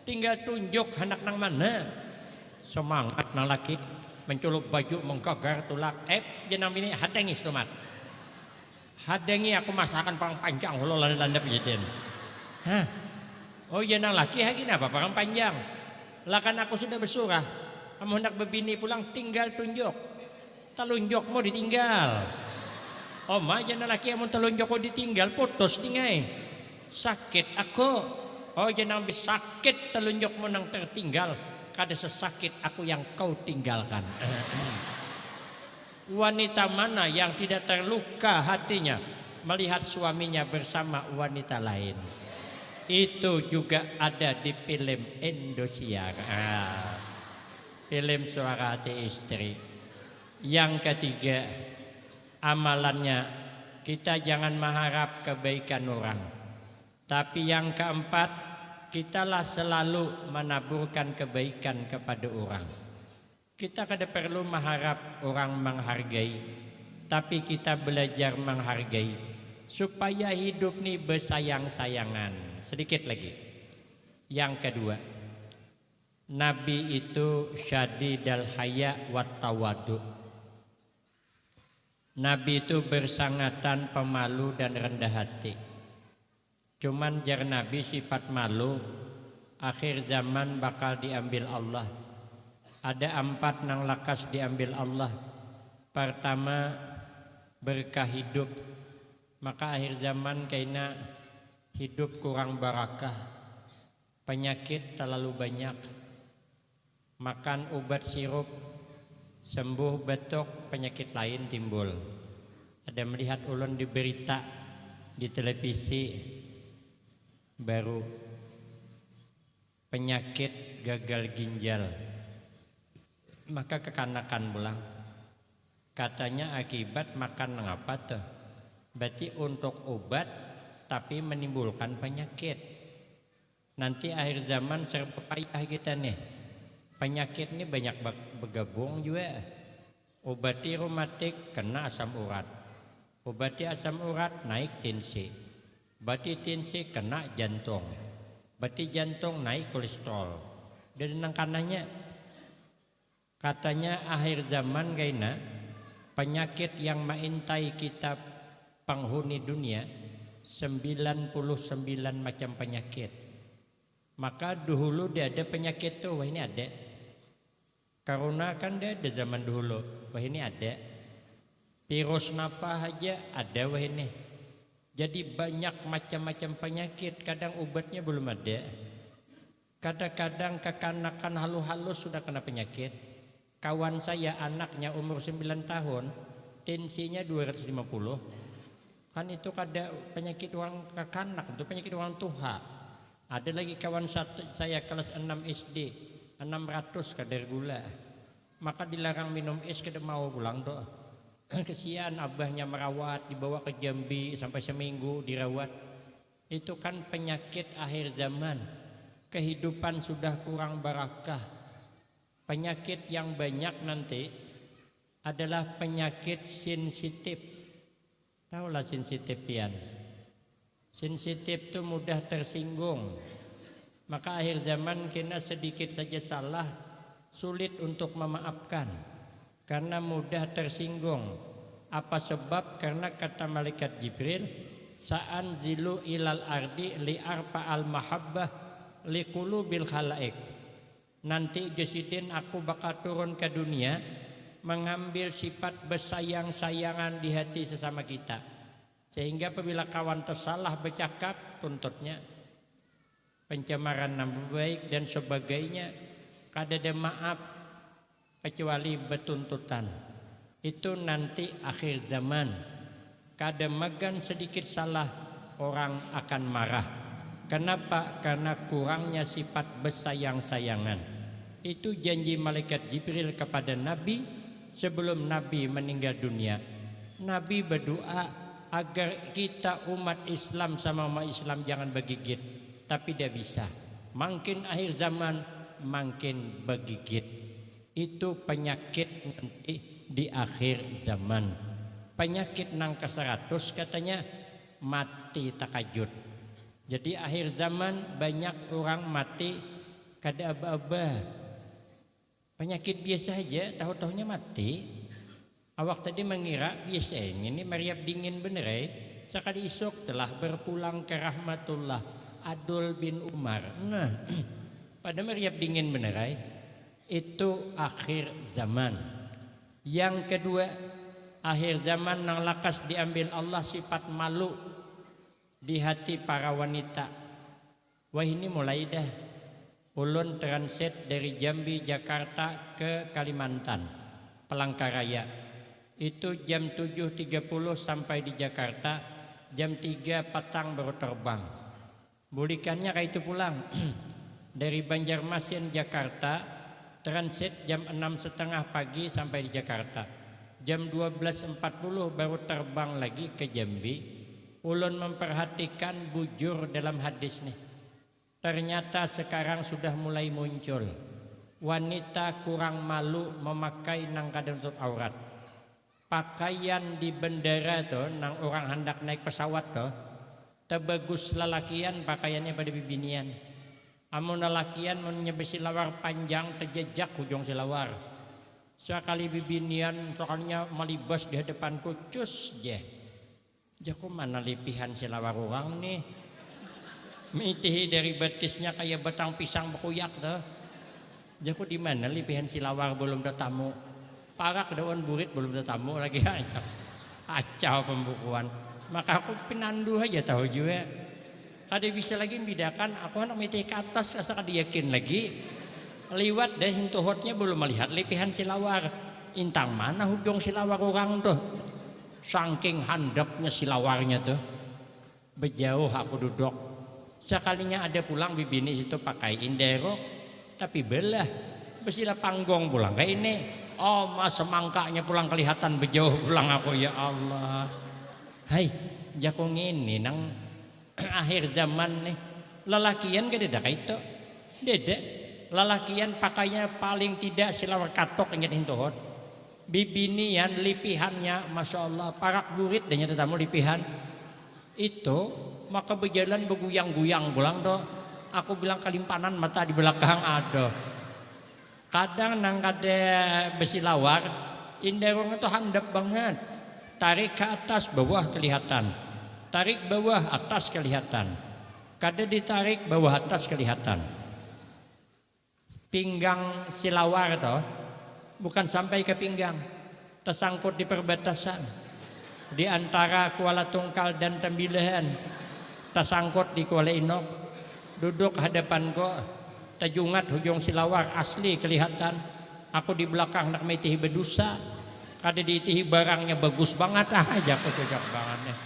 Speaker 1: Tinggal tunjuk hendak nang mana. Semangat nang laki mencelup baju menggagar tulak. Jenang bini hadengis tomat. Hadangi aku masakan parang panjang lo landa presiden. Hah? Oh jenang laki hagin apa parang panjang? Lah kan aku sudah bersurah, kamu hendak berbini pulang tinggal tunjuk. Telunjuk mau ditinggal. Oma jangan laki yang mau telunjuk mau ditinggal putus tinggal. Sakit aku. Oh jangan bisa sakit telunjuk mau nang tertinggal. Kada sesakit aku yang kau tinggalkan. Wanita mana yang tidak terluka hatinya melihat suaminya bersama wanita lain? Itu juga ada di film Indosiar. Film Suara Hati Istri. Yang ketiga, amalannya kita jangan mengharap kebaikan orang. Tapi yang keempat, kitalah selalu menaburkan kebaikan kepada orang. Kita kada perlu mengharap orang menghargai, tapi kita belajar menghargai supaya hidup nih bersayang-sayangan. Sedikit lagi. Yang kedua, Nabi itu syadidal haya wat tawadu. Nabi itu bersangatan pemalu dan rendah hati. Cuman jar Nabi sifat malu, akhir zaman bakal diambil Allah. Ada 4 nang lakas diambil Allah. Pertama, berkah hidup. Maka akhir zaman kaina hidup kurang barakah. Penyakit terlalu banyak. Makan obat sirup, sembuh betok, penyakit lain timbul. Ada melihat ulun di berita di televisi baru penyakit gagal ginjal. Maka kekanakan pulang. Katanya akibat makan apa tuh? Berarti untuk obat tapi menimbulkan penyakit. Nanti akhir zaman serba payah kita nih. Penyakit ini banyak bergabung juga. Obati reumatik kena asam urat. Obati asam urat naik tensi. Obati tensi kena jantung. Obati jantung naik kolesterol. Dan kanannya katanya akhir zaman gaina penyakit yang maintai kita penghuni dunia 99 macam penyakit. Maka dahulu dia ada penyakit tuh, wah ini ada. Karena kan dia ada zaman dahulu, wah ini ada. Virus napa aja ada wah ini. Jadi banyak macam-macam penyakit, kadang obatnya belum ada. Kadang-kadang kekanakan halus-halus sudah kena penyakit. Kawan saya anaknya umur 9 tahun, tensinya 250. Kan itu kada penyakit orang kekanak, itu penyakit orang tua. Ada lagi kawan saya kelas 6 SD, 600 kadar gula. Maka dilarang minum es, kada mau pulang doh. Kesian abahnya merawat, dibawa ke Jambi sampai seminggu dirawat. Itu kan penyakit akhir zaman. Kehidupan sudah kurang barakah. Penyakit yang banyak nanti adalah penyakit sensitif. Tahulah sensitif pian. Sensitif itu mudah tersinggung. Maka akhir zaman kena sedikit saja salah sulit untuk memaafkan karena mudah tersinggung. Apa sebab? Karena kata malaikat Jibril, sa'an zilu ilal ardi li'arpa al mahabbah liqulubil khalaik. Nanti Jesidin aku bakal turun ke dunia mengambil sifat bersayang-sayangan di hati sesama kita. Sehingga apabila kawan tersalah bercakap, tuntutnya pencemaran nama baik dan sebagainya, kada ada maaf kecuali bertuntutan. Itu nanti akhir zaman. Kada magan sedikit salah orang akan marah. Kenapa? Karena kurangnya sifat bersayang-sayangan. Itu janji malaikat Jibril kepada Nabi sebelum Nabi meninggal dunia. Nabi berdoa agar kita umat Islam sama umat Islam jangan bergigit, tapi dia bisa. Makin akhir zaman makin bergigit. Itu penyakit nanti di akhir zaman. Penyakit nang ke-100 katanya mati takajud. Jadi akhir zaman banyak orang mati kada aba-aba. Penyakit biasa aja tahu-tahunya mati. Awak tadi mengira biasa ini meriap dingin bener sekali esok telah berpulang ke rahmatullah Adul bin Umar. Nah Pada meriap dingin benerai. Itu akhir zaman. Yang kedua, akhir zaman nang lakas diambil Allah sifat malu di hati para wanita. Wah ini mulai dah. Ulun transit dari Jambi Jakarta ke Kalimantan Palangkaraya. Itu jam 7.30 sampai di Jakarta, jam 3 petang baru terbang. Bulikannya kayak itu pulang. Dari Banjarmasin Jakarta transit jam 6.30 pagi sampai di Jakarta. Jam 12.40 baru terbang lagi ke Jambi. Ulun memperhatikan bujur dalam hadis nih. Ternyata sekarang sudah mulai muncul wanita kurang malu memakai nang kada nutup aurat. Pakaian di bandara tuh nang orang hendak naik pesawat tuh tebagus lalakian pakaiannya pada bibinian. Amun lalakian menyebesi lawar panjang terjejak ujung silawar. Sekali bibinian soalnya malibas di hadapanku cus je. Jaku mana lipihan silawar orang nih. Mitihi dari betisnya kayak batang pisang bekuyak tuh. Jaku di mana lipihan silawar belum ada tamu. Parak daun burit belum ada tamu lagi acau pembukuan. Maka aku pinandu aja tahu juga. Kada bisa lagi membedakan aku anak mitih ke atas asa kada yakin lagi. Liwat deh hintuhotnya belum melihat lipihan silawar. Intang mana hujung silawar orang tuh. Saking handapnya silawarnya tuh. Bejauh aku duduk. Sekalinya ada pulang bibini situ pakai inderok tapi belah besilah panggong pulang kayak ini. Oh mas semangkanya pulang kelihatan bejauh pulang aku ya Allah. Hai jakong ini nang akhir zaman nih lelakian gak ada kayak itu. Dede lelakian pakainya paling tidak silawar katok ingat hintohot. Bibinian lipihannya masya Allah parak burit dan nyata tamu lipihan itu. Maka berjalan beguyang-guyang pulang tuh. Aku bilang kalimpanan mata di belakang ada. Kadang nang kada besi lawar, inderong itu handap banget. Tarik ke atas bawah kelihatan. Tarik bawah atas kelihatan. Kada ditarik bawah atas kelihatan. Pinggang silawar tuh bukan sampai ke pinggang, tersangkut di perbatasan di antara Kuala Tungkal dan Tembilahan. Tersangkut di Kuala Inok, duduk hadapanku, tajungat hujung silawar asli kelihatan. Aku di belakang nak metihi berdosa, kada diitihi barangnya bagus banget aja aku cocok banget nih.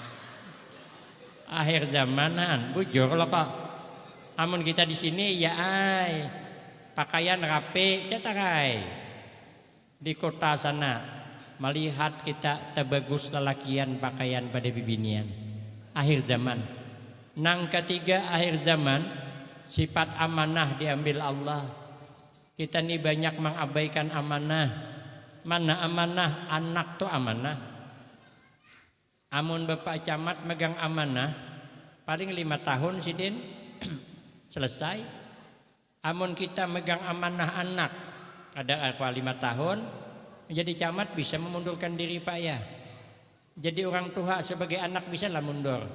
Speaker 1: Akhir zamanan, bujur loh kok. Amun kita di sini ya ay, pakaian rapi cetakai. Di kota sana melihat kita terbagus lelakian pakaian pada bibinian. Akhir zaman. Nang ketiga akhir zaman sifat amanah diambil Allah. Kita ini banyak mengabaikan amanah. Mana amanah? Anak tuh amanah. Amun bapak camat megang amanah paling 5 tahun sidin selesai. Amun kita megang amanah anak ada 5 tahun menjadi camat bisa memundurkan diri pak ya. Jadi orang tua sebagai anak bisa lah mundur.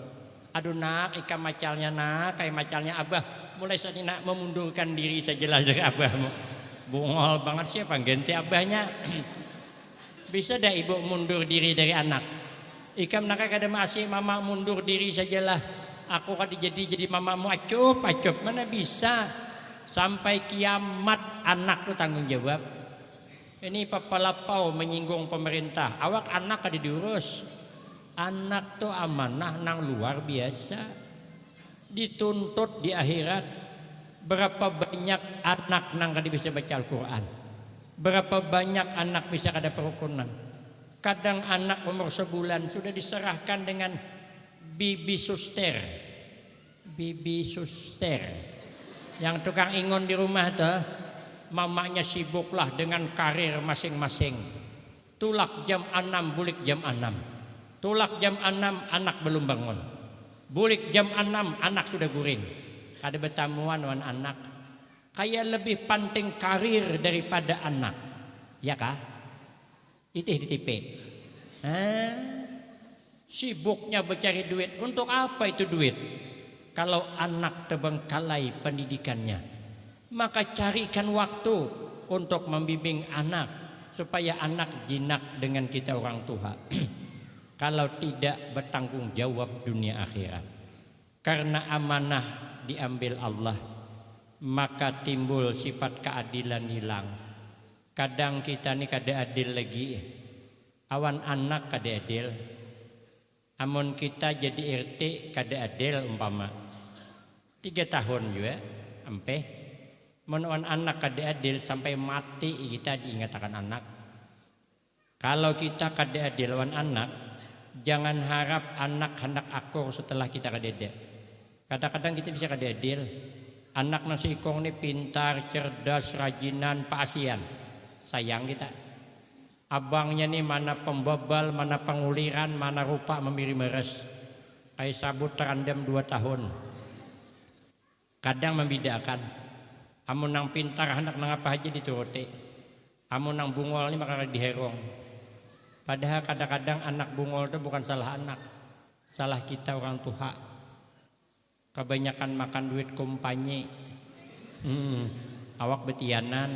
Speaker 1: Aduh nak, ika macalnya nak, kayak macalnya abah. Mulai saat ini nak memundurkan diri sajalah dari abahmu. Bungol banget siapa ganti abahnya. Bisa dah ibu mundur diri dari anak. Ika nak kada masih mama mundur diri sajalah. Aku kada jadi mamamu acup. Mana bisa. Sampai kiamat anak tuh tanggung jawab. Ini papalapau menyinggung pemerintah. Awak anak kada diurus. Anak tuh amanah nang luar biasa. Dituntut di akhirat. Berapa banyak anak nang kada bisa baca Al-Quran. Berapa banyak anak bisa kada perukunan. Kadang anak umur sebulan sudah diserahkan dengan bibi suster. Bibi suster yang tukang ingon di rumah tuh. Mamanya sibuklah dengan karir masing-masing. Tulak jam 6 bulik jam 6. Tulak jam 6 anak belum bangun. Bulik jam 6 anak sudah guring. Kada bertamuan wan anak. Kayak lebih penting karir daripada anak. Ya kah? Itu di TV. Sibuknya mencari duit. Untuk apa itu duit? Kalau anak terbengkalai pendidikannya. Maka carikan waktu untuk membimbing anak supaya anak jinak dengan kita orang tua. Kalau tidak bertanggung jawab dunia akhirat. Karena amanah diambil Allah, maka timbul sifat keadilan hilang. Kadang kita nih kada adil lagi. Awan anak kada adil. Amun kita jadi RT kada adil umpama 3 tahun juga ampe. Menawan anak kada adil sampai mati kita diingatkan anak. Kalau kita kada adil lawan anak, jangan harap anak hendak akur setelah kita kada adil. Kadang-kadang kita bisa kada adil. Anak nasi ikong ini pintar, cerdas, rajinan, paasian. Sayang kita. Abangnya nih mana pembabal, mana penguliran, mana rupa memiri meres. Kayak sabut terendam 2 tahun. Kadang membedakan. Amun nang pintar hendak nang apa aja dituruti. Amun nang bungol ini maka diherong. Padahal kadang-kadang anak bungol itu bukan salah anak, salah kita orang tua. Kebanyakan makan duit kumpanye. Awak betianan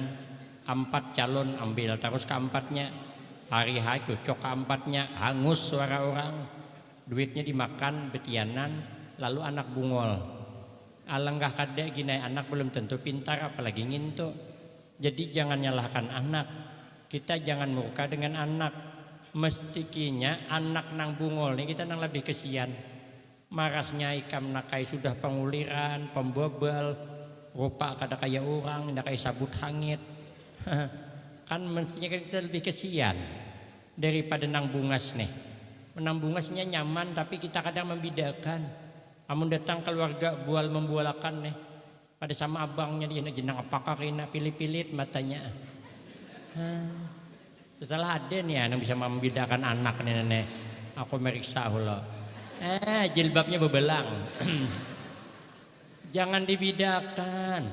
Speaker 1: 4 calon ambil terus keempatnya. Hari-hari cocok keempatnya, hangus suara orang. Duitnya dimakan betianan, lalu anak bungol. Alangkah kada gini anak belum tentu pintar apalagi ngintu. Jadi jangan nyalahkan anak. Kita jangan murka dengan anak. Mestinya anak nang bungol nih kita nang lebih kesian. Marasnya ikam nakai sudah penguliran, pembobal, rupa kada kaya orang, ndak kaya sabut hangit. Kan mestinya kita lebih kesian daripada nang bungas nih. Nang bungasnya nyaman tapi kita kadang membedakan. Amun datang keluarga bual membualakan nih pada sama abangnya dia jenang apakah kena pilih-pilih matanya. Sesalah ada nih yang bisa membedakan anak nih nenek. Aku meriksa hula. Jilbabnya bebelang. Jangan dibedakan.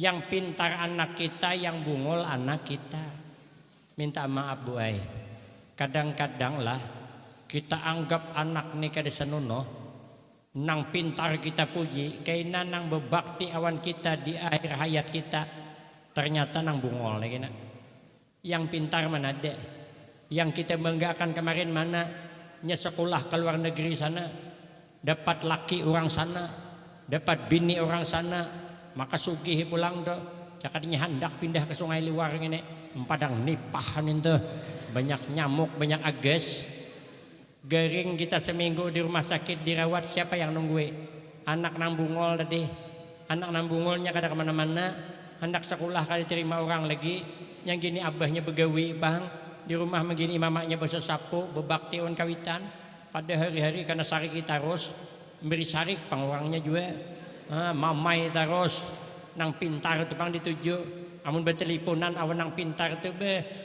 Speaker 1: Yang pintar anak kita, yang bungul anak kita. Minta maaf Bu Ai. Kadang-kadang lah kita anggap anak nih kada senonoh. Nang pintar kita puji, kaina nang bebakti awan kita di akhir hayat kita, ternyata nang bungol lagi nak. Yang pintar mana ada? Yang kita banggakan kemarin mana? Nya sekolah ke luar negeri sana, dapat laki orang sana, dapat bini orang sana, maka sugih pulang do. Cakadinya hendak pindah ke sungai luar ini, padang nipahan itu, banyak nyamuk, banyak ages. Garing kita seminggu di rumah sakit dirawat, siapa yang nungguin? Anak nang bungol tadi. Anak nang bungolnya kada kemana-mana. Hendak sekolah kada diterima orang lagi. Yang gini abahnya begawi bang. Di rumah begini mamanya basa sapu, bebakti on kawitan. Pada hari-hari karena sarik kita terus beri sarik pangurangnya juga. Mamai terus nang pintar itu pang dituju. Amun berteleponan awan nang pintar itu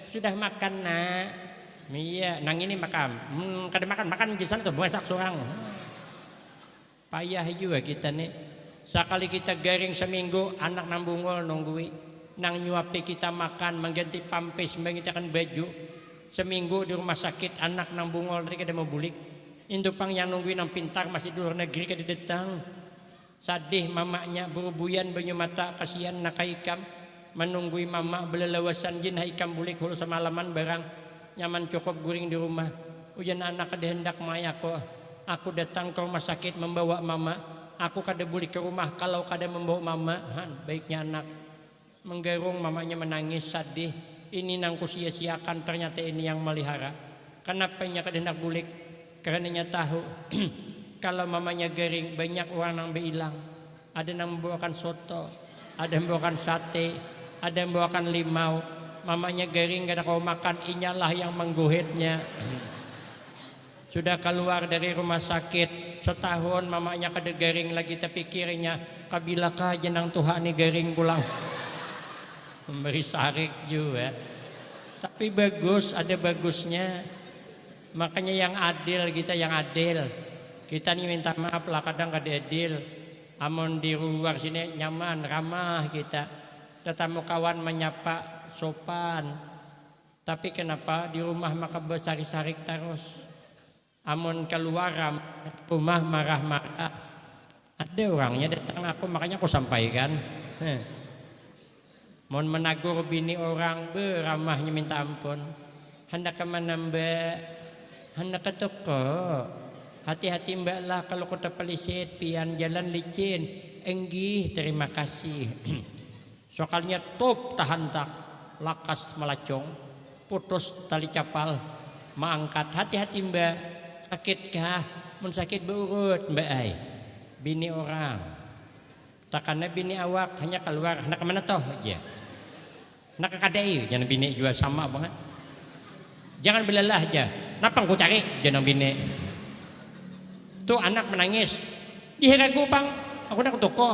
Speaker 1: sudah makan nak. Iya, nang ini makan. Kada makan di sana tuh masak seorang. Payah juga kita nih. Sekali kita garing seminggu, anak nang bungol nunggui. Nang nyuapi kita makan, mengganti pampis, menggantikan baju. Seminggu di rumah sakit, anak nang bungol tadi kada mau bulik. Itu pang yang nungguin nang pintar masih di luar negeri kada datang. Sadih mamanya berubuyan banyu mata, kasihan nakaikam. Menunggui mama belelawasan jin haikam bulik hulu semalaman barang. Nyaman cukup guring di rumah. Ujian anak kada hendak maya kok. Aku datang ke rumah sakit membawa mama. Aku kada boleh ke rumah kalau kada membawa mama. Baiknya anak. Menggerung mamanya menangis sedih. Ini nang ku sia-siakan, ternyata ini yang melihara. Kenapa nya kada hendak bulik? Karena nya tahu kalau mamanya garing banyak orang nang beilang. Ada nang membawakan soto, ada yang membawakan sate, ada yang membawakan limau. Mamanya garing gak ada kau makan, inyalah yang mengguhitnya. Sudah keluar dari rumah sakit setahun, mamanya kada garing lagi, terpikirnya kabilakah jenang Tuhan ini garing pulang. Memberi sarik juga. Tapi bagus, ada bagusnya. Makanya yang adil, kita yang adil. Kita nih minta maaf lah kadang kada adil. Amun di luar sini nyaman, ramah kita. Tetamu kawan menyapa sopan, tapi kenapa di rumah maka bersarik-sarik terus? Amun keluar rumah marah-marah. Ada orangnya datang aku, makanya aku sampaikan. Mohon menagur bini orang beramahnya minta ampun. Hendak kemana mbak? Hendak ke toko. Hati-hati mbak lah kalau kota pelisit pian jalan licin. Enggih terima kasih. Sokalnya top tahan tak lakas melacong. Putus tali capal maangkat. Hati-hati mbak. Sakit kah? Mun sakit berurut mbak ay. Bini orang. Takkannya bini awak hanya keluar. Hendak kemana toh aja. Hendak ke kadai. Jangan bini juga sama banget. Jangan belalah aja. Napang ku cari jangan bini. Tuh anak menangis. Diheragu bang. Aku nak ke toko.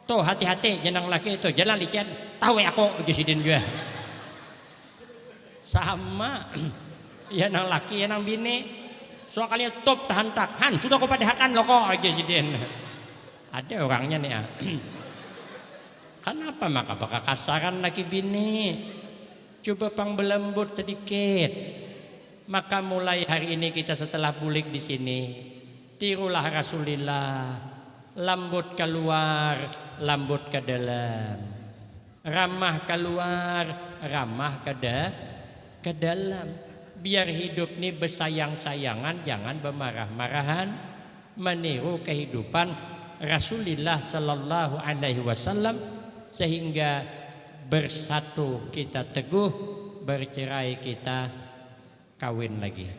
Speaker 1: Tuh hati-hati jangan laki itu jalan licin. Tahu aku jusidin juga. Sama. Ya nang laki ya nang bini. Soalnya top tahan tak. Han sudah kau padahakan lo kok jusidin. Ada orangnya nih ya. Kenapa maka bakal kasaran laki bini? Coba pang belembut sedikit. Maka mulai hari ini kita setelah bulik di sini, tirulah Rasulullah, lembut keluar, lembut ke dalam, ramah keluar, ramah ke dalam. Biar hidup ini bersayang-sayangan, jangan bermarah-marahan, meniru kehidupan Rasulullah Sallallahu Alaihi Wasallam sehingga bersatu kita teguh, bercerai kita kawin lagi.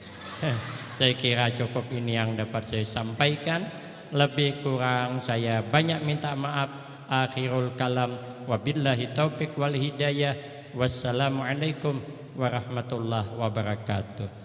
Speaker 1: Saya kira cukup ini yang dapat saya sampaikan. Lebih kurang saya banyak minta maaf. Akhirul kalam wabillahi taufiq wal hidayah. Wassalamualaikum warahmatullahi wabarakatuh.